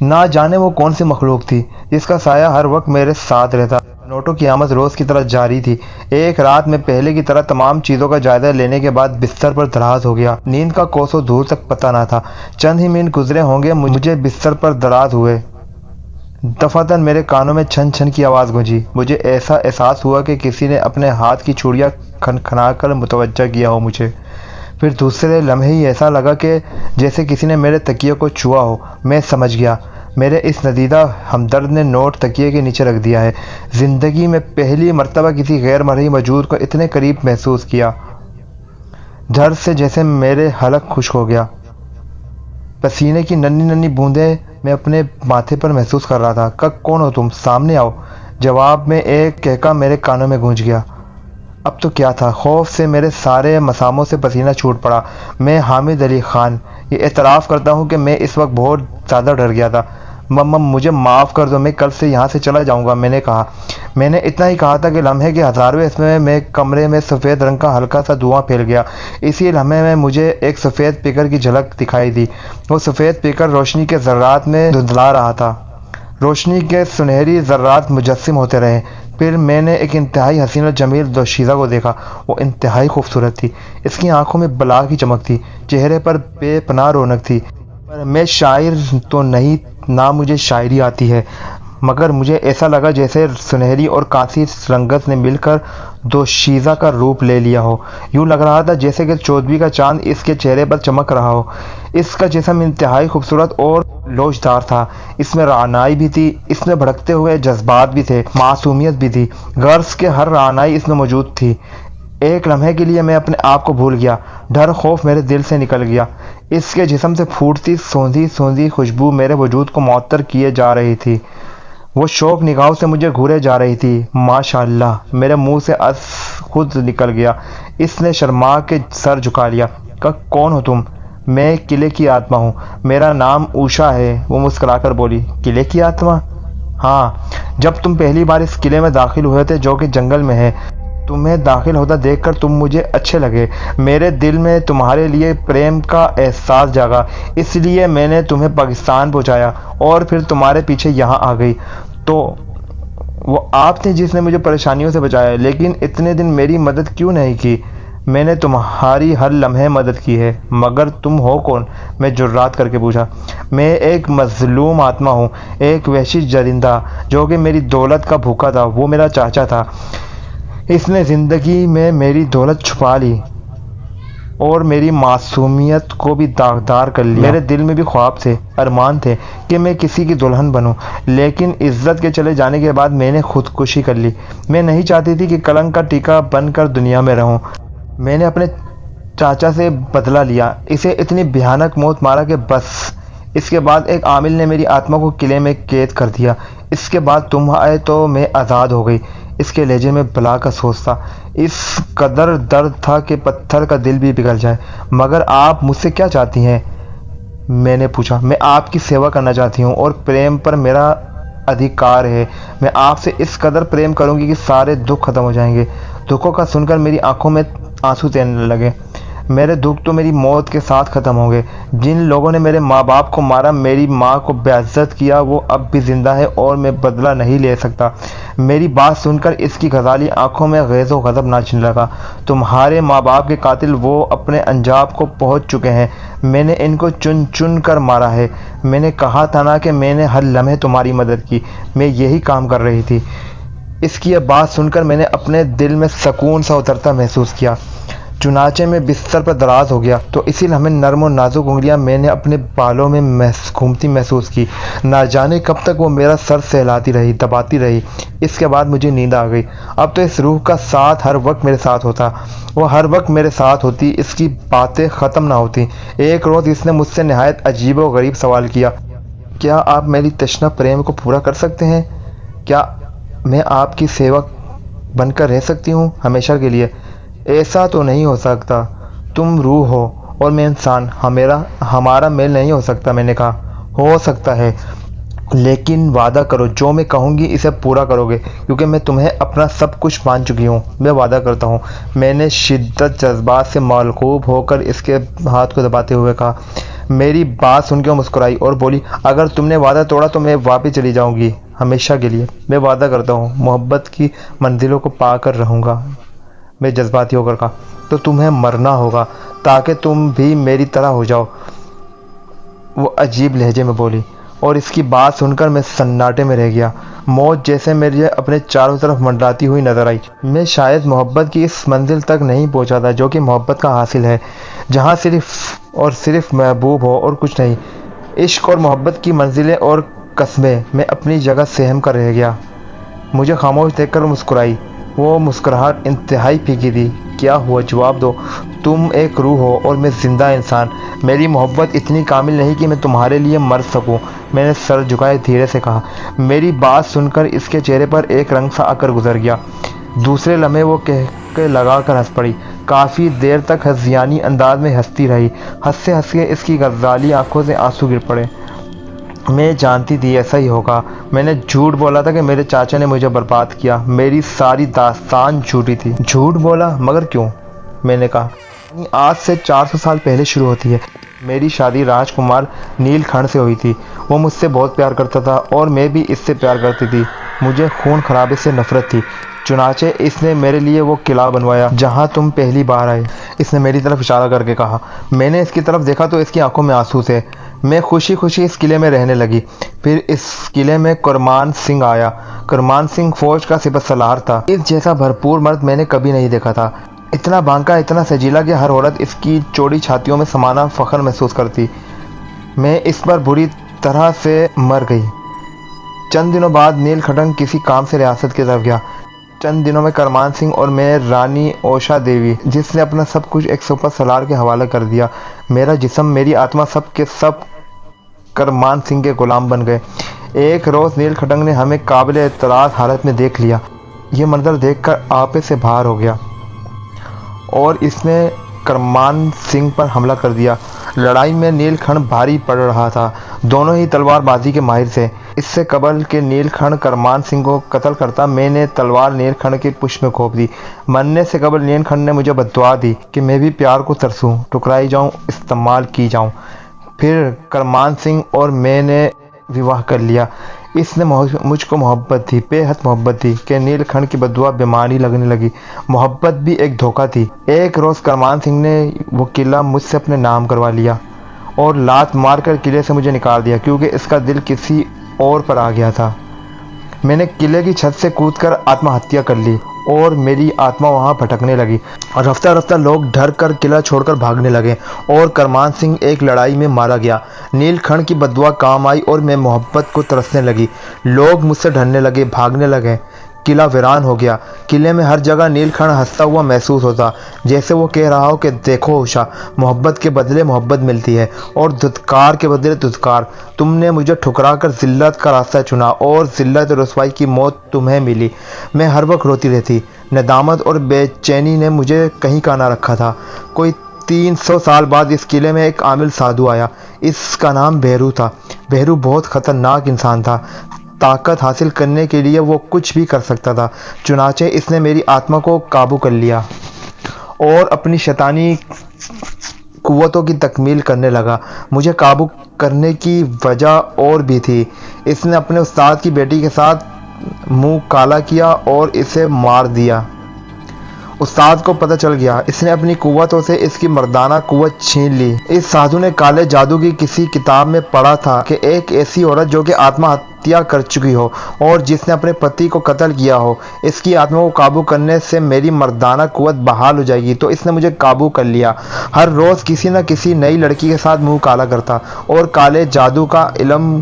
نہ جانے وہ کون سی مخلوق تھی جس کا سایہ ہر وقت میرے ساتھ رہتا۔ نوٹوں کی آمد روز کی طرح جاری تھی۔ ایک رات میں پہلے کی طرح تمام چیزوں کا جائزہ لینے کے بعد بستر پر دراز ہو گیا۔ نیند کا کوسوں دور تک پتہ نہ تھا۔ چند ہی منٹ گزرے ہوں گے مجھے بستر پر دراز ہوئے دفعتاً میرے کانوں میں چھن چھن کی آواز گونجی۔ مجھے ایسا احساس ہوا کہ کسی نے اپنے ہاتھ کی چوڑیاں کھنکھنا کر متوجہ کیا ہو مجھے۔ پھر دوسرے لمحے ہی ایسا لگا کہ جیسے کسی نے میرے تکیے کو چھوا ہو۔ میں سمجھ گیا میرے اس ندیدہ ہمدرد نے نوٹ تکیے کے نیچے رکھ دیا ہے۔ زندگی میں پہلی مرتبہ کسی غیر مرئی موجود کو اتنے قریب محسوس کیا۔ درد سے جیسے میرے حلق خشک ہو گیا۔ پسینے کی ننھی ننھی بوندیں میں اپنے ماتھے پر محسوس کر رہا تھا۔ کون ہو تم؟ سامنے آؤ۔ جواب میں ایک کہکا میرے کانوں میں گونج گیا۔ اب تو کیا تھا؟ خوف سے میرے سارے مساموں سے پسینہ چھوٹ پڑا۔ میں حامد علی خان یہ اعتراف کرتا ہوں کہ میں اس وقت بہت زیادہ ڈر گیا تھا۔ مجھے معاف کر دو، میں کل سے یہاں سے چلا جاؤں گا، میں نے کہا۔ میں نے اتنا ہی کہا تھا کہ لمحے کے ہزارویں حصے میں کمرے میں سفید رنگ کا ہلکا سا دھواں پھیل گیا۔ اسی لمحے میں مجھے ایک سفید پیکر کی جھلک دکھائی دی۔ وہ سفید پیکر روشنی کے ذرات میں دھندلا رہا تھا۔ روشنی کے سنہری ذرات مجسم ہوتے رہے۔ پھر میں نے ایک انتہائی حسین و جمیل دوشیزہ کو دیکھا۔ وہ انتہائی خوبصورت تھی۔ اس کی آنکھوں میں بلا کی چمک تھی، چہرے پر بے پناہ رونق تھی۔ میں شاعر تو نہیں، نہ مجھے شاعری آتی ہے، مگر مجھے ایسا لگا جیسے سنہری اور کانسی رنگت نے مل کر دوشیزہ کا روپ لے لیا ہو۔ یوں لگ رہا تھا جیسے کہ چودھویں کا چاند اس کے چہرے پر چمک رہا ہو۔ اس کا جسم انتہائی خوبصورت اور لوچدار تھا۔ اس میں رعنائی بھی تھی، اس میں بھڑکتے ہوئے جذبات بھی تھے، معصومیت بھی تھی۔ غرض کہ ہر رعنائی اس میں موجود تھی۔ ایک لمحے کے لیے میں اپنے آپ کو بھول گیا۔ ڈر خوف میرے دل سے نکل گیا۔ اس کے جسم سے پھوٹتی سوندھی سوندھی خوشبو میرے وجود کو معطر کیے جا رہی تھی۔ وہ شوق نگاہوں سے مجھے گھورے جا رہی تھی۔ ماشاءاللہ، میرے منہ سے از خود نکل گیا۔ اس نے شرما کے سر جھکا لیا۔ کون ہو تم؟ میں قلعے کی آتما ہوں، میرا نام اوشا ہے۔ وہ مسکرا کر بولی۔ قلعے کی آتما؟ ہاں، جب تم پہلی بار اس قلعے میں داخل ہوئے تھے جو کہ جنگل میں ہے، تمہیں داخل ہوتا دیکھ کر تم مجھے اچھے لگے۔ میرے دل میں تمہارے لیے پریم کا احساس جاگا، اس لیے میں نے تمہیں پاکستان پہنچایا اور پھر تمہارے پیچھے یہاں آ گئی۔ تو وہ آپ تھے جس نے مجھے پریشانیوں سے بچایا، لیکن اتنے دن میری مدد کیوں نہیں کی؟ میں نے تمہاری ہر لمحے مدد کی ہے، مگر تم ہو کون؟ میں جرات کر کے پوچھا۔ میں ایک مظلوم آتما ہوں، ایک وحشی جرندہ جو کہ میری دولت کا بھوکا تھا۔ وہ میرا چاچا تھا، اس نے زندگی میں میری دولت چھپا لی اور میری معصومیت کو بھی داغدار کر لیا۔ میرے دل میں بھی خواب تھے، ارمان تھے کہ میں کسی کی دلہن بنوں، لیکن عزت کے چلے جانے کے بعد میں نے خودکشی کر لی۔ میں نہیں چاہتی تھی کہ کلنک کا ٹیکا بن کر دنیا میں رہوں۔ میں نے اپنے چاچا سے بدلہ لیا، اسے اتنی بھیانک موت مارا کہ بس۔ اس کے بعد ایک عامل نے میری آتما کو قلعے میں قید کر دیا۔ اس کے بعد تم آئے تو میں آزاد ہو گئی۔ اس کے لہجے میں بلا کا سوز تھا، اس قدر درد تھا کہ پتھر کا دل بھی پگھل جائے۔ مگر آپ مجھ سے کیا چاہتی ہیں؟ میں نے پوچھا۔ میں آپ کی سیوا کرنا چاہتی ہوں اور پریم پر میرا ادھیکار ہے۔ میں آپ سے اس قدر پریم کروں گی کہ سارے دکھ ختم ہو جائیں گے۔ دکھوں کا سن کر میری آنکھوں میں آنسو تیرنے لگے۔ میرے دکھ تو میری موت کے ساتھ ختم ہوں گے۔ جن لوگوں نے میرے ماں باپ کو مارا، میری ماں کو بے عزت کیا، وہ اب بھی زندہ ہے اور میں بدلہ نہیں لے سکتا۔ میری بات سن کر اس کی غزالی آنکھوں میں غیظ و غضب ناچنے لگا۔ تمہارے ماں باپ کے قاتل وہ اپنے انجام کو پہنچ چکے ہیں۔ میں نے ان کو چن چن کر مارا ہے۔ میں نے کہا تھا نا کہ میں نے ہر لمحے تمہاری مدد کی، میں یہی کام کر رہی تھی۔ اس کی یہ بات سن کر میں نے اپنے دل میں سکون سا اترتا محسوس کیا۔ چنانچہ میں بستر پر دراز ہو گیا تو اسی لمحے نرم و نازک انگلیاں میں نے اپنے بالوں میں گھومتی محسوس کی۔ نہ جانے کب تک وہ میرا سر سہلاتی رہی، دباتی رہی۔ اس کے بعد مجھے نیند آ گئی۔ اب تو اس روح کا ساتھ ہر وقت میرے ساتھ ہوتا، وہ ہر وقت میرے ساتھ ہوتی، اس کی باتیں ختم نہ ہوتی۔ ایک روز اس نے مجھ سے نہایت عجیب و غریب سوال کیا۔ کیا آپ میری تشنا پریم کو پورا کر سکتے ہیں؟ کیا میں آپ کی سیوک بن کر رہ سکتی ہوں ہمیشہ کے لیے؟ ایسا تو نہیں ہو سکتا، تم روح ہو اور میں انسان، ہمارا میل نہیں ہو سکتا۔ میں نے کہا ہو سکتا ہے، لیکن وعدہ کرو جو میں کہوں گی اسے پورا کرو گے، کیونکہ میں تمہیں اپنا سب کچھ مان چکی ہوں۔ میں وعدہ کرتا ہوں۔ میں نے شدت جذبات سے مغلوب ہو کر اس کے ہاتھ کو دباتے ہوئے کہا۔ میری بات سن کے وہ مسکرائی اور بولی، اگر تم نے وعدہ توڑا تو میں واپس چلی جاؤں گی ہمیشہ کے لیے۔ میں وعدہ کرتا ہوں، محبت کی منزلوں کو پا کر رہوں گا۔ میں جذباتی ہو کر کہا، تو تمہیں مرنا ہوگا تاکہ تم بھی میری طرح ہو جاؤ، وہ عجیب لہجے میں بولی۔ اور اس کی بات سن کر میں سناٹے میں رہ گیا۔ موت جیسے مجھے اپنے چاروں طرف منڈراتی ہوئی نظر آئی۔ میں شاید محبت کی اس منزل تک نہیں پہنچا تھا جو کہ محبت کا حاصل ہے، جہاں صرف اور صرف محبوب ہو اور کچھ نہیں۔ عشق اور محبت کی منزلیں اور قسمیں میں اپنی جگہ سہم کر رہ گیا۔ مجھے خاموش دیکھ کر مسکرائی۔ وہ مسکراہٹ انتہائی پھیکی تھی۔ کیا ہوا؟ جواب دو۔ تم ایک روح ہو اور میں زندہ انسان۔ میری محبت اتنی کامل نہیں کہ میں تمہارے لیے مر سکوں۔ میں نے سر جھکائے دھیرے سے کہا۔ میری بات سن کر اس کے چہرے پر ایک رنگ سا آ کر گزر گیا۔ دوسرے لمحے وہ کہہ لگا کر ہنس پڑی۔ کافی دیر تک ہذیانی انداز میں ہنستی رہی۔ ہنستے ہنستے اس کی غزالی آنکھوں سے آنسو گر پڑے۔ میں جانتی تھی ایسا ہی ہوگا۔ میں نے جھوٹ بولا تھا کہ میرے چاچا نے مجھے برباد کیا۔ میری ساری داستان جھوٹی تھی۔ جھوٹ بولا؟ مگر کیوں؟ میں نے کہا۔ آج سے 400 سال پہلے شروع ہوتی ہے۔ میری شادی راج کمار نیل کھنڈ سے ہوئی تھی۔ وہ مجھ سے بہت پیار کرتا تھا اور میں بھی اس سے پیار کرتی تھی۔ مجھے خون خرابے سے نفرت تھی۔ چنانچہ اس نے میرے لیے وہ قلعہ بنوایا جہاں تم پہلی بار آئے۔ اس نے میری طرف اشارہ کر کے کہا۔ میں نے اس کی طرف دیکھا تو اس کی آنکھوں میں آنسو تھے۔ میں خوشی خوشی اس قلعے میں رہنے لگی۔ پھر اس قلعے میں کرمان سنگھ آیا۔ کرمان سنگھ فوج کا سپہ سالار تھا۔ اس جیسا بھرپور مرد میں نے کبھی نہیں دیکھا تھا۔ اتنا بانکا، اتنا سجیلا کہ ہر عورت اس کی چوڑی چھاتیوں میں سمانا فخر محسوس کرتی۔ میں اس پر بری طرح سے مر گئی۔ چند دنوں بعد نیل کھنڈ کسی کام سے ریاست کی طرف گیا۔ چند دنوں میں کرمان سنگھ اور میں رانی اوشا دیوی، جس نے اپنا سب کچھ ایک سپہ سالار کے حوالے کر دیا، میرا جسم، میری آتما، سب کے سب کرمان سنگھ کے غلام بن گئے۔ ایک روز نیل کھنڈ نے ہمیں قابل اعتراض حالت میں دیکھ لیا۔ یہ منظر دیکھ کر آپے سے باہر ہو گیا اور اس نے کرمان سنگھ پر حملہ کر دیا۔ لڑائی میں نیل کھنڈ بھاری پڑ رہا تھا۔ دونوں ہی تلوار بازی کے ماہر تھے۔ اس سے قبل کہ نیل کھنڈ کرمان سنگھ کو قتل کرتا، میں نے تلوار نیل کھنڈ کی پشت میں گھونپ دی۔ مرنے سے قبل نیل کھنڈ نے مجھے بددعا دی کہ میں بھی پیار کو ترسوں، ٹھکرائی جاؤں، استعمال کی جاؤں۔ پھر کرمان سنگھ اور میں نے وواہ کر لیا۔ اس نے مجھ کو محبت دی، بے حد محبت دی کہ نیل کھنڈ کی بددعا بیماری لگنے لگی۔ محبت بھی ایک دھوکہ تھی۔ ایک روز کرمان سنگھ نے وہ قلعہ مجھ سے اپنے نام کروا لیا اور لات مار کر قلعے سے مجھے نکال دیا، کیونکہ اس کا دل کسی اور پر آ گیا تھا۔ میں نے قلعے کی چھت سے کود کر آتما ہتیا کر لی اور میری آتما وہاں بھٹکنے لگی۔ رفتہ رفتہ لوگ ڈر کر قلعہ چھوڑ کر بھاگنے لگے اور کرمان سنگھ ایک لڑائی میں مارا گیا۔ نیل کھنڈ کی بددعا کام آئی اور میں محبت کو ترسنے لگی۔ لوگ مجھ سے ڈرنے لگے، بھاگنے لگے۔ قلعہ ویران ہو گیا۔ قلعے میں ہر جگہ نیل کھنڈ ہنستا ہوا محسوس ہوتا، جیسے وہ کہہ رہا ہو کہ دیکھو اوشا، محبت کے بدلے محبت ملتی ہے اور دھتکار کے بدلے دھتکار۔ تم نے مجھے ٹھکرا کر ذلت کا راستہ چنا اور ذلت اور رسوائی کی موت تمہیں ملی۔ میں ہر وقت روتی رہتی۔ ندامت اور بے چینی نے مجھے کہیں کا نہ رکھا تھا۔ کوئی 300 سال بعد اس قلعے میں ایک عامل سادھو آیا۔ اس کا نام بھیرو تھا۔ بھیرو بہت خطرناک انسان تھا۔ طاقت حاصل کرنے کے لیے وہ کچھ بھی کر سکتا تھا۔ چنانچہ اس نے میری آتما کو قابو کر لیا اور اپنی شیطانی قوتوں کی تکمیل کرنے لگا۔ مجھے قابو کرنے کی وجہ اور بھی تھی۔ اس نے اپنے استاد کی بیٹی کے ساتھ منہ کالا کیا اور اسے مار دیا۔ استاد کو پتہ چل گیا۔ اس نے اپنی قوتوں سے اس کی مردانہ قوت چھین لی۔ اس سادھو نے کالے جادو کی کسی کتاب میں پڑھا تھا کہ ایک ایسی عورت جو کہ آتما ہتیا کر چکی ہو اور جس نے اپنے پتی کو قتل کیا ہو، اس کی آتما کو قابو کرنے سے میری مردانہ قوت بحال ہو جائے گی۔ تو اس نے مجھے قابو کر لیا۔ ہر روز کسی نہ کسی نئی لڑکی کے ساتھ منہ کالا کرتا اور کالے جادو کا علم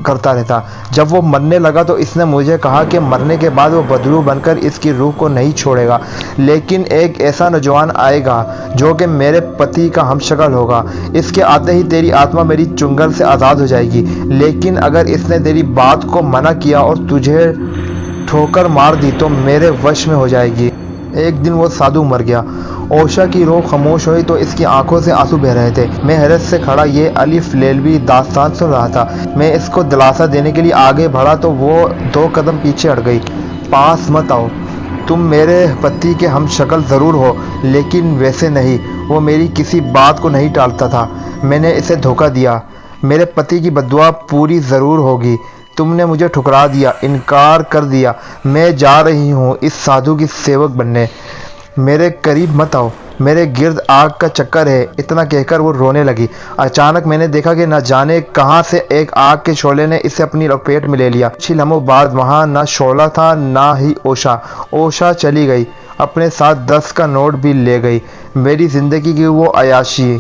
کرتا رہتا۔ جب وہ مرنے لگا تو اس نے مجھے کہا کہ مرنے کے بعد وہ بدروح بن کر اس کی روح کو نہیں چھوڑے گا، لیکن ایک ایسا نوجوان آئے گا جو کہ میرے پتی کا ہم شکل ہوگا۔ اس کے آتے ہی تیری آتما میری چنگل سے آزاد ہو جائے گی، لیکن اگر اس نے تیری بات کو منع کیا اور تجھے ٹھوکر مار دی تو میرے وش میں ہو جائے گی۔ ایک دن وہ سادھو مر گیا۔ اوشا کی روح خاموش ہوئی تو اس کی آنکھوں سے آنسو بہہ رہے تھے۔ میں حیرت سے کھڑا یہ الف لیلوی داستان سن رہا تھا۔ میں اس کو دلاسا دینے کے لیے آگے بڑھا تو وہ 2 قدم پیچھے ہٹ گئی۔ پاس مت آؤ، تم میرے پتی کے ہم شکل ضرور ہو لیکن ویسے نہیں۔ وہ میری کسی بات کو نہیں ٹالتا تھا۔ میں نے اسے دھوکہ دیا۔ میرے پتی کی بددعا پوری ضرور ہوگی۔ تم نے مجھے ٹھکرا دیا، انکار کر دیا۔ میں جا رہی ہوں اس سادھو کی سیوک بننے۔ میرے قریب مت آؤ، میرے گرد آگ کا چکر ہے۔ اتنا کہہ کر وہ رونے لگی۔ اچانک میں نے دیکھا کہ نہ جانے کہاں سے ایک آگ کے شعلے نے اسے اپنی لپیٹ میں لے لیا۔ کچھ لمحوں بعد وہاں نہ شعلہ تھا نہ ہی اوشا۔ اوشا چلی گئی، اپنے ساتھ 10 کا نوٹ بھی لے گئی۔ میری زندگی کی وہ عیاشی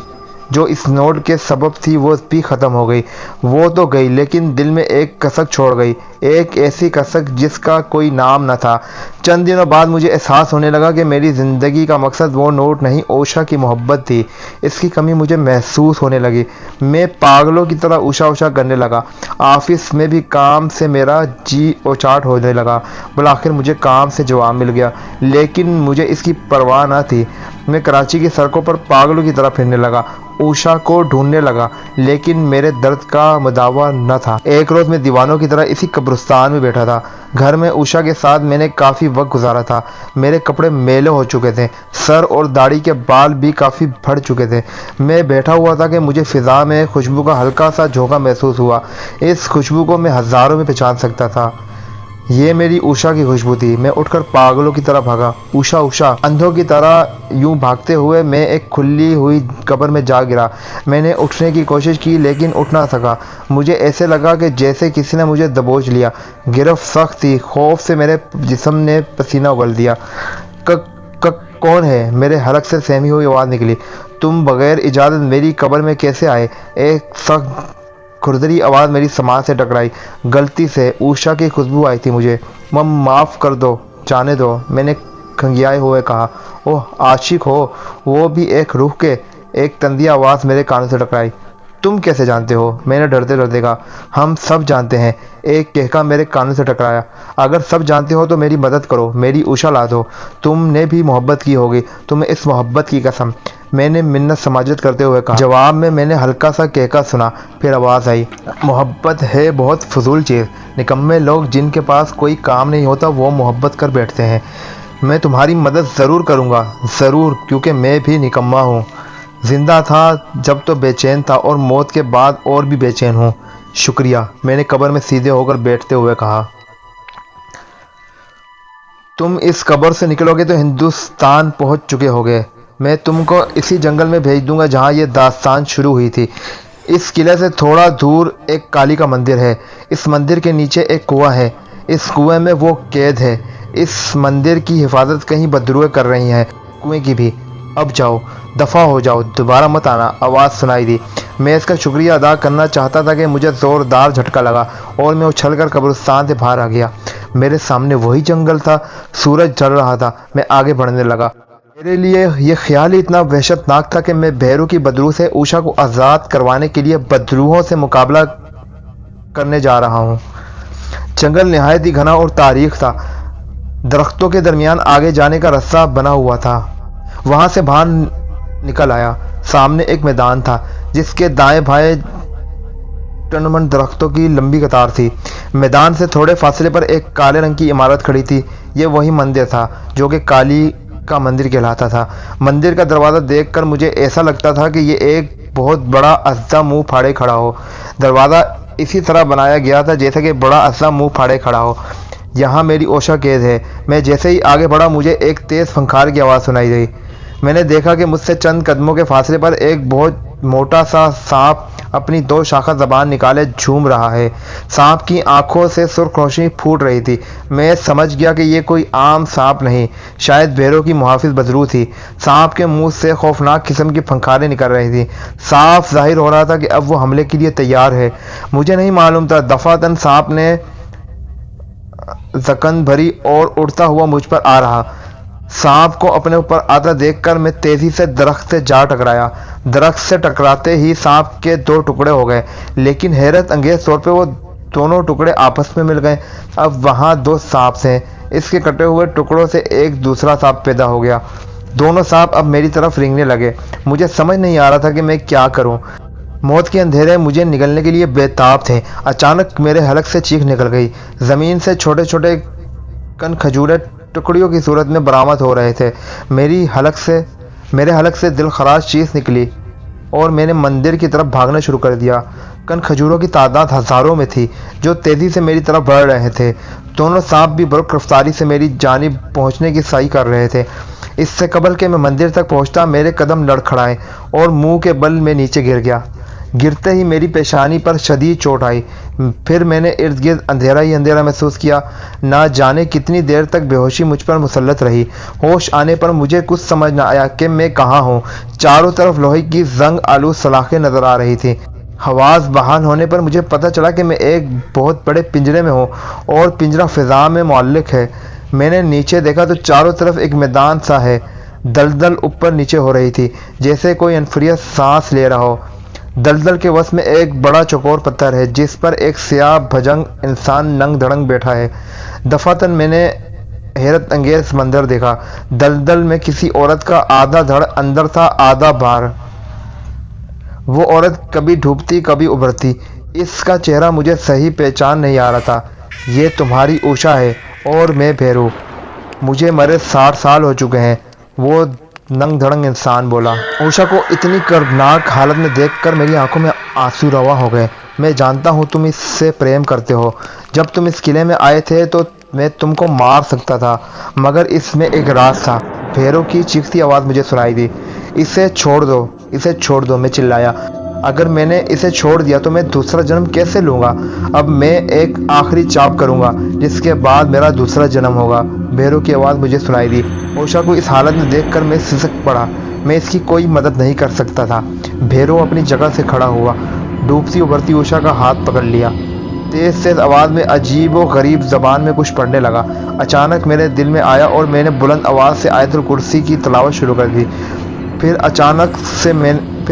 جو اس نوٹ کے سبب تھی وہ بھی ختم ہو گئی۔ وہ تو گئی لیکن دل میں ایک کسک چھوڑ گئی، ایک ایسی کسک جس کا کوئی نام نہ تھا۔ چند دنوں بعد مجھے احساس ہونے لگا کہ میری زندگی کا مقصد وہ نوٹ نہیں، اوشا کی محبت تھی۔ اس کی کمی مجھے محسوس ہونے لگی۔ میں پاگلوں کی طرح اوشا اوشا کرنے لگا۔ آفس میں بھی کام سے میرا جی اوچاٹ ہونے لگا۔ بالآخر مجھے کام سے جواب مل گیا، لیکن مجھے اس کی پرواہ نہ تھی۔ میں کراچی کی سڑکوں پر پاگلوں کی طرح پھرنے لگا، اوشا کو ڈھونڈنے لگا، لیکن میرے درد کا مداوا نہ تھا۔ ایک روز میں دیوانوں کی طرح اسی قبرستان میں بیٹھا تھا۔ گھر میں اوشا کے ساتھ میں نے کافی وقت گزارا تھا۔ میرے کپڑے میلے ہو چکے تھے، سر اور داڑھی کے بال بھی کافی بڑھ چکے تھے۔ میں بیٹھا ہوا تھا کہ مجھے فضا میں خوشبو کا ہلکا سا جھونکا محسوس ہوا۔ اس خوشبو کو میں ہزاروں میں پہچان سکتا تھا۔ یہ میری اوشا کی خوشبو تھی۔ میں اٹھ کر پاگلوں کی طرح بھاگا، اوشا اوشا، اندھوں کی طرح یوں بھاگتے ہوئے میں ایک کھلی ہوئی قبر میں جا گرا۔ میں نے اٹھنے کی کوشش کی لیکن اٹھ نہ سکا۔ مجھے ایسے لگا کہ جیسے کسی نے مجھے دبوچ لیا۔ گرفت سخت تھی، خوف سے میرے جسم نے پسینہ اگل دیا۔ کون ہے؟ میرے حلق سے سہمی ہوئی آواز نکلی۔ تم بغیر اجازت میری قبر میں کیسے آئے؟ ایک سخت کھردری آواز میری سماعت سے ٹکرائی۔ غلطی سے اوشا کی خوشبو آئی تھی مجھے۔ معاف کر دو، جانے دو، میں نے کھنگیائے ہوئے کہا۔ اوہ، عاشق ہو؟ وہ بھی ایک روح کے؟ ایک تندی آواز میرے کانوں سے ٹکرائی۔ تم کیسے جانتے ہو؟ میں نے ڈرتے ڈرتے کہا۔ ہم سب جانتے ہیں، ایک کہکا میرے کانوں سے ٹکرایا۔ اگر سب جانتے ہو تو میری مدد کرو، میری اوشا لا دو۔ تم نے بھی محبت کی ہوگی، تمہیں اس محبت کی قسم، میں نے منت سماجت کرتے ہوئے کہا۔ جواب میں نے ہلکا سا کہکا سنا، پھر آواز آئی، محبت ہے بہت فضول چیز، نکمے لوگ جن کے پاس کوئی کام نہیں ہوتا وہ محبت کر بیٹھتے ہیں۔ میں تمہاری مدد ضرور کروں گا، ضرور، کیونکہ میں بھی نکما ہوں۔ زندہ تھا جب تو بے چین تھا اور موت کے بعد اور بھی بے چین ہوں۔ شکریہ، میں نے قبر میں سیدھے ہو کر بیٹھتے ہوئے کہا۔ تم اس قبر سے نکلو گے تو ہندوستان پہنچ چکے ہوگے۔ میں تم کو اسی جنگل میں بھیج دوں گا جہاں یہ داستان شروع ہوئی تھی۔ اس قلعے سے تھوڑا دور ایک کالی کا مندر ہے۔ اس مندر کے نیچے ایک کنواں ہے، اس کنویں میں وہ قید ہے۔ اس مندر کی حفاظت کہیں بدروئے کر رہی ہیں، کنویں کی بھی۔ اب جاؤ، دفع ہو جاؤ، دوبارہ مت آنا۔ آواز سنائی دی۔ میں اس کا شکریہ ادا کرنا چاہتا تھا کہ مجھے زوردار جھٹکا لگا اور میں اچھل کر قبرستان سے باہر آ گیا۔ میرے سامنے وہی جنگل تھا، سورج ڈھل رہا تھا۔ میں آگے بڑھنے لگا۔ میرے لیے یہ خیال ہی اتنا وحشتناک تھا کہ میں بھیرو کی بدروح سے اوشا کو آزاد کروانے کے لیے بدروحوں سے مقابلہ کرنے جا رہا ہوں۔ جنگل نہایت ہی گھنا اور تاریک تھا۔ درختوں کے درمیان آگے جانے کا راستہ بنا ہوا تھا۔ وہاں سے باہر نکل آیا۔ سامنے ایک میدان تھا جس کے دائیں بائیں ٹنمن درختوں کی لمبی قطار تھی۔ میدان سے تھوڑے فاصلے پر ایک کالے رنگ کی عمارت کھڑی تھی۔ یہ وہی مندر تھا جو کہ کالی کا مندر کہلاتا تھا۔ مندر کا دروازہ دیکھ کر مجھے ایسا لگتا تھا کہ یہ ایک بہت بڑا اژدھا منہ پھاڑے کھڑا ہو۔ دروازہ اسی طرح بنایا گیا تھا جیسے کہ بڑا اژدھا منہ پھاڑے کھڑا ہو۔ یہاں میری اوشا قید ہے۔ میں جیسے ہی آگے بڑھا مجھے ایک تیز پھنکار کی آواز سنائی دی۔ میں نے دیکھا کہ مجھ سے چند قدموں کے فاصلے پر ایک بہت موٹا سا سانپ اپنی دو شاخہ زبان نکالے جھوم رہا ہے۔ سانپ کی آنکھوں سے سرخ روشنی پھوٹ رہی تھی۔ میں سمجھ گیا کہ یہ کوئی عام سانپ نہیں، شاید بھیڑوں کی محافظ بدرو تھی۔ سانپ کے منہ سے خوفناک قسم کی پھنکاریں نکل رہی تھیں۔ صاف ظاہر ہو رہا تھا کہ اب وہ حملے کے لیے تیار ہے۔ مجھے نہیں معلوم تھا، دفعتاً سانپ نے زکن بھری اور اڑتا ہوا مجھ پر آ رہا۔ سانپ کو اپنے اوپر آتا دیکھ کر میں تیزی سے درخت سے جا ٹکرایا۔ درخت سے ٹکراتے ہی سانپ کے دو ٹکڑے ہو گئے، لیکن حیرت انگیز طور پہ وہ دونوں ٹکڑے آپس میں مل گئے۔ اب وہاں دو سانپ ہیں۔ اس کے کٹے ہوئے ٹکڑوں سے ایک دوسرا سانپ پیدا ہو گیا۔ دونوں سانپ اب میری طرف رینگنے لگے۔ مجھے سمجھ نہیں آ رہا تھا کہ میں کیا کروں۔ موت کے اندھیرے مجھے نگلنے کے لیے بےتاب تھے۔ اچانک میرے حلق سے چیخ نکل گئی۔ زمین سے چھوٹے چھوٹے کن کھجورے ٹکڑیوں کی صورت میں برآمد ہو رہے تھے۔ میرے حلق سے دل خراش چیخ نکلی اور میں نے مندر کی طرف بھاگنا شروع کر دیا۔ کن کھجوروں کی تعداد ہزاروں میں تھی جو تیزی سے میری طرف بڑھ رہے تھے۔ دونوں سانپ بھی برق رفتاری سے میری جانب پہنچنے کی سعی کر رہے تھے۔ اس سے قبل کہ میں مندر تک پہنچتا، میرے قدم لڑکھڑائے اور منہ کے بل میں نیچے گر گیا۔ گرتے ہی میری پیشانی پر شدید چوٹ آئی۔ پھر میں نے ارد گرد اندھیرا ہی اندھیرا محسوس کیا۔ نہ جانے کتنی دیر تک بے ہوشی مجھ پر مسلط رہی۔ ہوش آنے پر مجھے کچھ سمجھ نہ آیا کہ میں کہاں ہوں۔ چاروں طرف لوہے کی زنگ آلود سلاخیں نظر آ رہی تھیں۔ حواس بحال ہونے پر مجھے پتہ چلا کہ میں ایک بہت بڑے پنجرے میں ہوں اور پنجرہ فضا میں معلق ہے۔ میں نے نیچے دیکھا تو چاروں طرف ایک میدان سا ہے۔ دلدل اوپر نیچے ہو رہی تھی، جیسے کوئی انفریت سانس لے رہا ہو۔ دلدل کے وسط میں ایک بڑا چوکور پتھر ہے جس پر ایک سیاہ بھجنگ انسان ننگ دھڑنگ بیٹھا ہے۔ دفعتاً میں نے حیرت انگیز منظر دیکھا۔ دلدل میں کسی عورت کا آدھا دھڑ اندر تھا، آدھا باہر۔ وہ عورت کبھی ڈوبتی کبھی ابھرتی۔ اس کا چہرہ مجھے صحیح پہچان نہیں آ رہا تھا۔ یہ تمہاری اوشا ہے اور میں بھیرو۔ مجھے مرے 60 سال ہو چکے ہیں، وہ ننگ دھڑنگ انسان بولا۔ اوشا کو اتنی کربناک حالت میں دیکھ کر میری آنکھوں میں آنسو روا ہو گئے۔ میں جانتا ہوں تم اس سے پریم کرتے ہو۔ جب تم اس قلعے میں آئے تھے تو میں تم کو مار سکتا تھا، مگر اس میں ایک راز تھا۔ بھیرو کی چیختی آواز مجھے سنائی دی۔ اسے چھوڑ دو، اسے چھوڑ دو، میں چلایا۔ اگر میں نے اسے چھوڑ دیا تو میں دوسرا جنم کیسے لوں گا؟ اب میں ایک آخری چاپ کروں گا جس کے بعد میرا دوسرا جنم ہوگا۔ بھیرو کی آواز مجھے سنائی دی۔ اوشا کو اس حالت میں دیکھ کر میں سسک پڑا۔ میں اس کی کوئی مدد نہیں کر سکتا تھا۔ بھیرو اپنی جگہ سے کھڑا ہوا، ڈوبتی ابھرتی اوشا کا ہاتھ پکڑ لیا۔ تیز تیز آواز میں عجیب و غریب زبان میں کچھ پڑھنے لگا۔ اچانک میرے دل میں آیا اور میں نے بلند آواز سے آیت الکرسی کی تلاوت شروع کر دی۔ پھر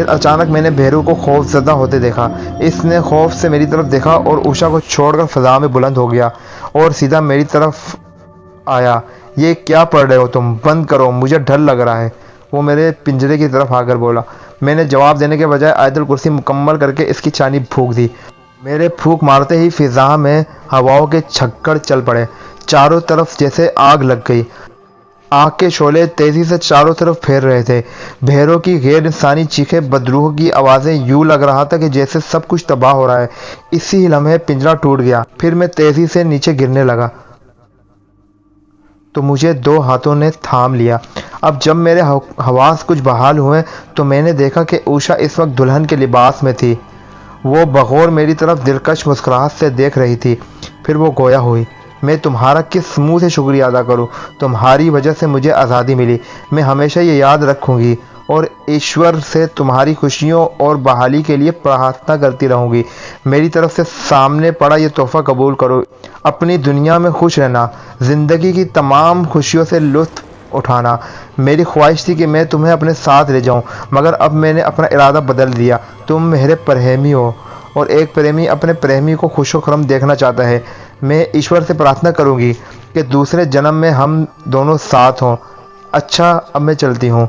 اچانک میں نے بھیرو کو خوف زدہ ہوتے دیکھا۔ اس نے خوف سے میری طرف دیکھا اور اوشا کو چھوڑ کر فضا میں بلند ہو گیا اور سیدھا میری طرف آیا۔ یہ کیا پڑھ رہے ہو تم؟ بند کرو، مجھے ڈر لگ رہا ہے، وہ میرے پنجرے کی طرف آ کر بولا۔ میں نے جواب دینے کے بجائے آیت الکرسی مکمل کر کے اس کی چانی پھونک دی۔ میرے پھونک مارتے ہی فضا میں ہواؤں کے جھکڑ چل پڑے۔ چاروں طرف جیسے آگ لگ گئی۔ آگ کے شعلے تیزی سے چاروں طرف پھیل رہے تھے۔ بھیروں کی غیر انسانی چیخیں، بدروح کی آوازیں، یوں لگ رہا تھا کہ جیسے سب کچھ تباہ ہو رہا ہے۔ اسی لمحے پنجرہ ٹوٹ گیا۔ پھر میں تیزی سے نیچے گرنے لگا تو مجھے دو ہاتھوں نے تھام لیا۔ اب جب میرے حواس کچھ بحال ہوئے تو میں نے دیکھا کہ اوشا اس وقت دلہن کے لباس میں تھی۔ وہ بغور میری طرف دلکش مسکراہٹ سے دیکھ رہی تھی۔ پھر وہ گویا ہوئی، میں تمہارا کس منہ سے شکریہ ادا کروں؟ تمہاری وجہ سے مجھے آزادی ملی۔ میں ہمیشہ یہ یاد رکھوں گی اور ایشور سے تمہاری خوشیوں اور بحالی کے لیے پرارتھنا کرتی رہوں گی۔ میری طرف سے سامنے پڑا یہ تحفہ قبول کرو۔ اپنی دنیا میں خوش رہنا، زندگی کی تمام خوشیوں سے لطف اٹھانا۔ میری خواہش تھی کہ میں تمہیں اپنے ساتھ لے جاؤں، مگر اب میں نے اپنا ارادہ بدل دیا۔ تم میرے پریمی ہو اور ایک پریمی اپنے پریمی کو خوش و خرم دیکھنا چاہتا ہے۔ میں ایشور سے پرارتھنا کروں گی کہ دوسرے جنم میں ہم دونوں ساتھ ہوں۔ اچھا، اب میں چلتی ہوں۔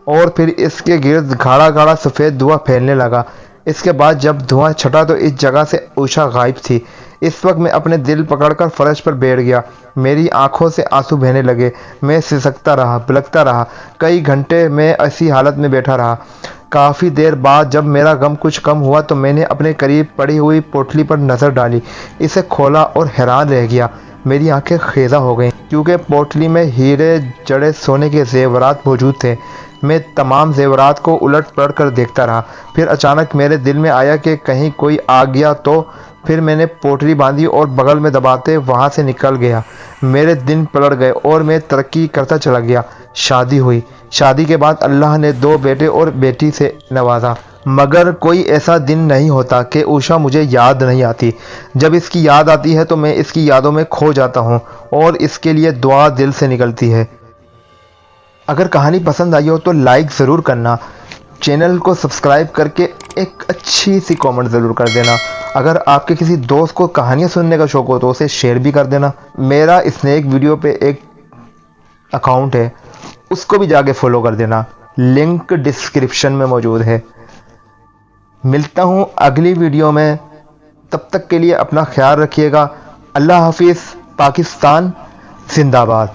اور پھر اس کے گرد گاڑھا گاڑھا سفید دھواں پھیلنے لگا۔ اس کے بعد جب دھواں چھٹا تو اس جگہ سے اوشا غائب تھی۔ اس وقت میں اپنے دل پکڑ کر فرش پر بیٹھ گیا۔ میری آنکھوں سے آنسو بہنے لگے۔ میں سسکتا رہا، بلکتا رہا۔ کئی گھنٹے میں اسی حالت میں بیٹھا رہا۔ کافی دیر بعد جب میرا غم کچھ کم ہوا تو میں نے اپنے قریب پڑی ہوئی پوٹلی پر نظر ڈالی۔ اسے کھولا اور حیران رہ گیا۔ میری آنکھیں خیزہ ہو گئیں کیونکہ پوٹلی میں ہیرے جڑے سونے کے زیورات موجود تھے۔ میں تمام زیورات کو الٹ پلٹ کر دیکھتا رہا۔ پھر اچانک میرے دل میں آیا کہ کہیں کوئی آ گیا تو۔ پھر میں نے پوٹلی باندھی اور بغل میں دباتے وہاں سے نکل گیا۔ میرے دن پلٹ گئے اور میں ترقی کرتا چلا گیا۔ شادی ہوئی۔ شادی کے بعد اللہ نے 2 بیٹے اور بیٹی سے نوازا، مگر کوئی ایسا دن نہیں ہوتا کہ اوشا مجھے یاد نہیں آتی۔ جب اس کی یاد آتی ہے تو میں اس کی یادوں میں کھو جاتا ہوں اور اس کے لیے دعا دل سے نکلتی ہے۔ اگر کہانی پسند آئی ہو تو لائک ضرور کرنا، چینل کو سبسکرائب کر کے ایک اچھی سی کامنٹ ضرور کر دینا۔ اگر آپ کے کسی دوست کو کہانیاں سننے کا شوق ہو تو اسے شیئر بھی کر دینا۔ میرا اسنیک ویڈیو پہ ایک اکاؤنٹ ہے، اس کو بھی جا کے فالو کر دینا، لنک ڈسکرپشن میں موجود ہے۔ ملتا ہوں اگلی ویڈیو میں، تب تک کے لیے اپنا خیال رکھیے گا۔ اللہ حافظ۔ پاکستان زندہ باد۔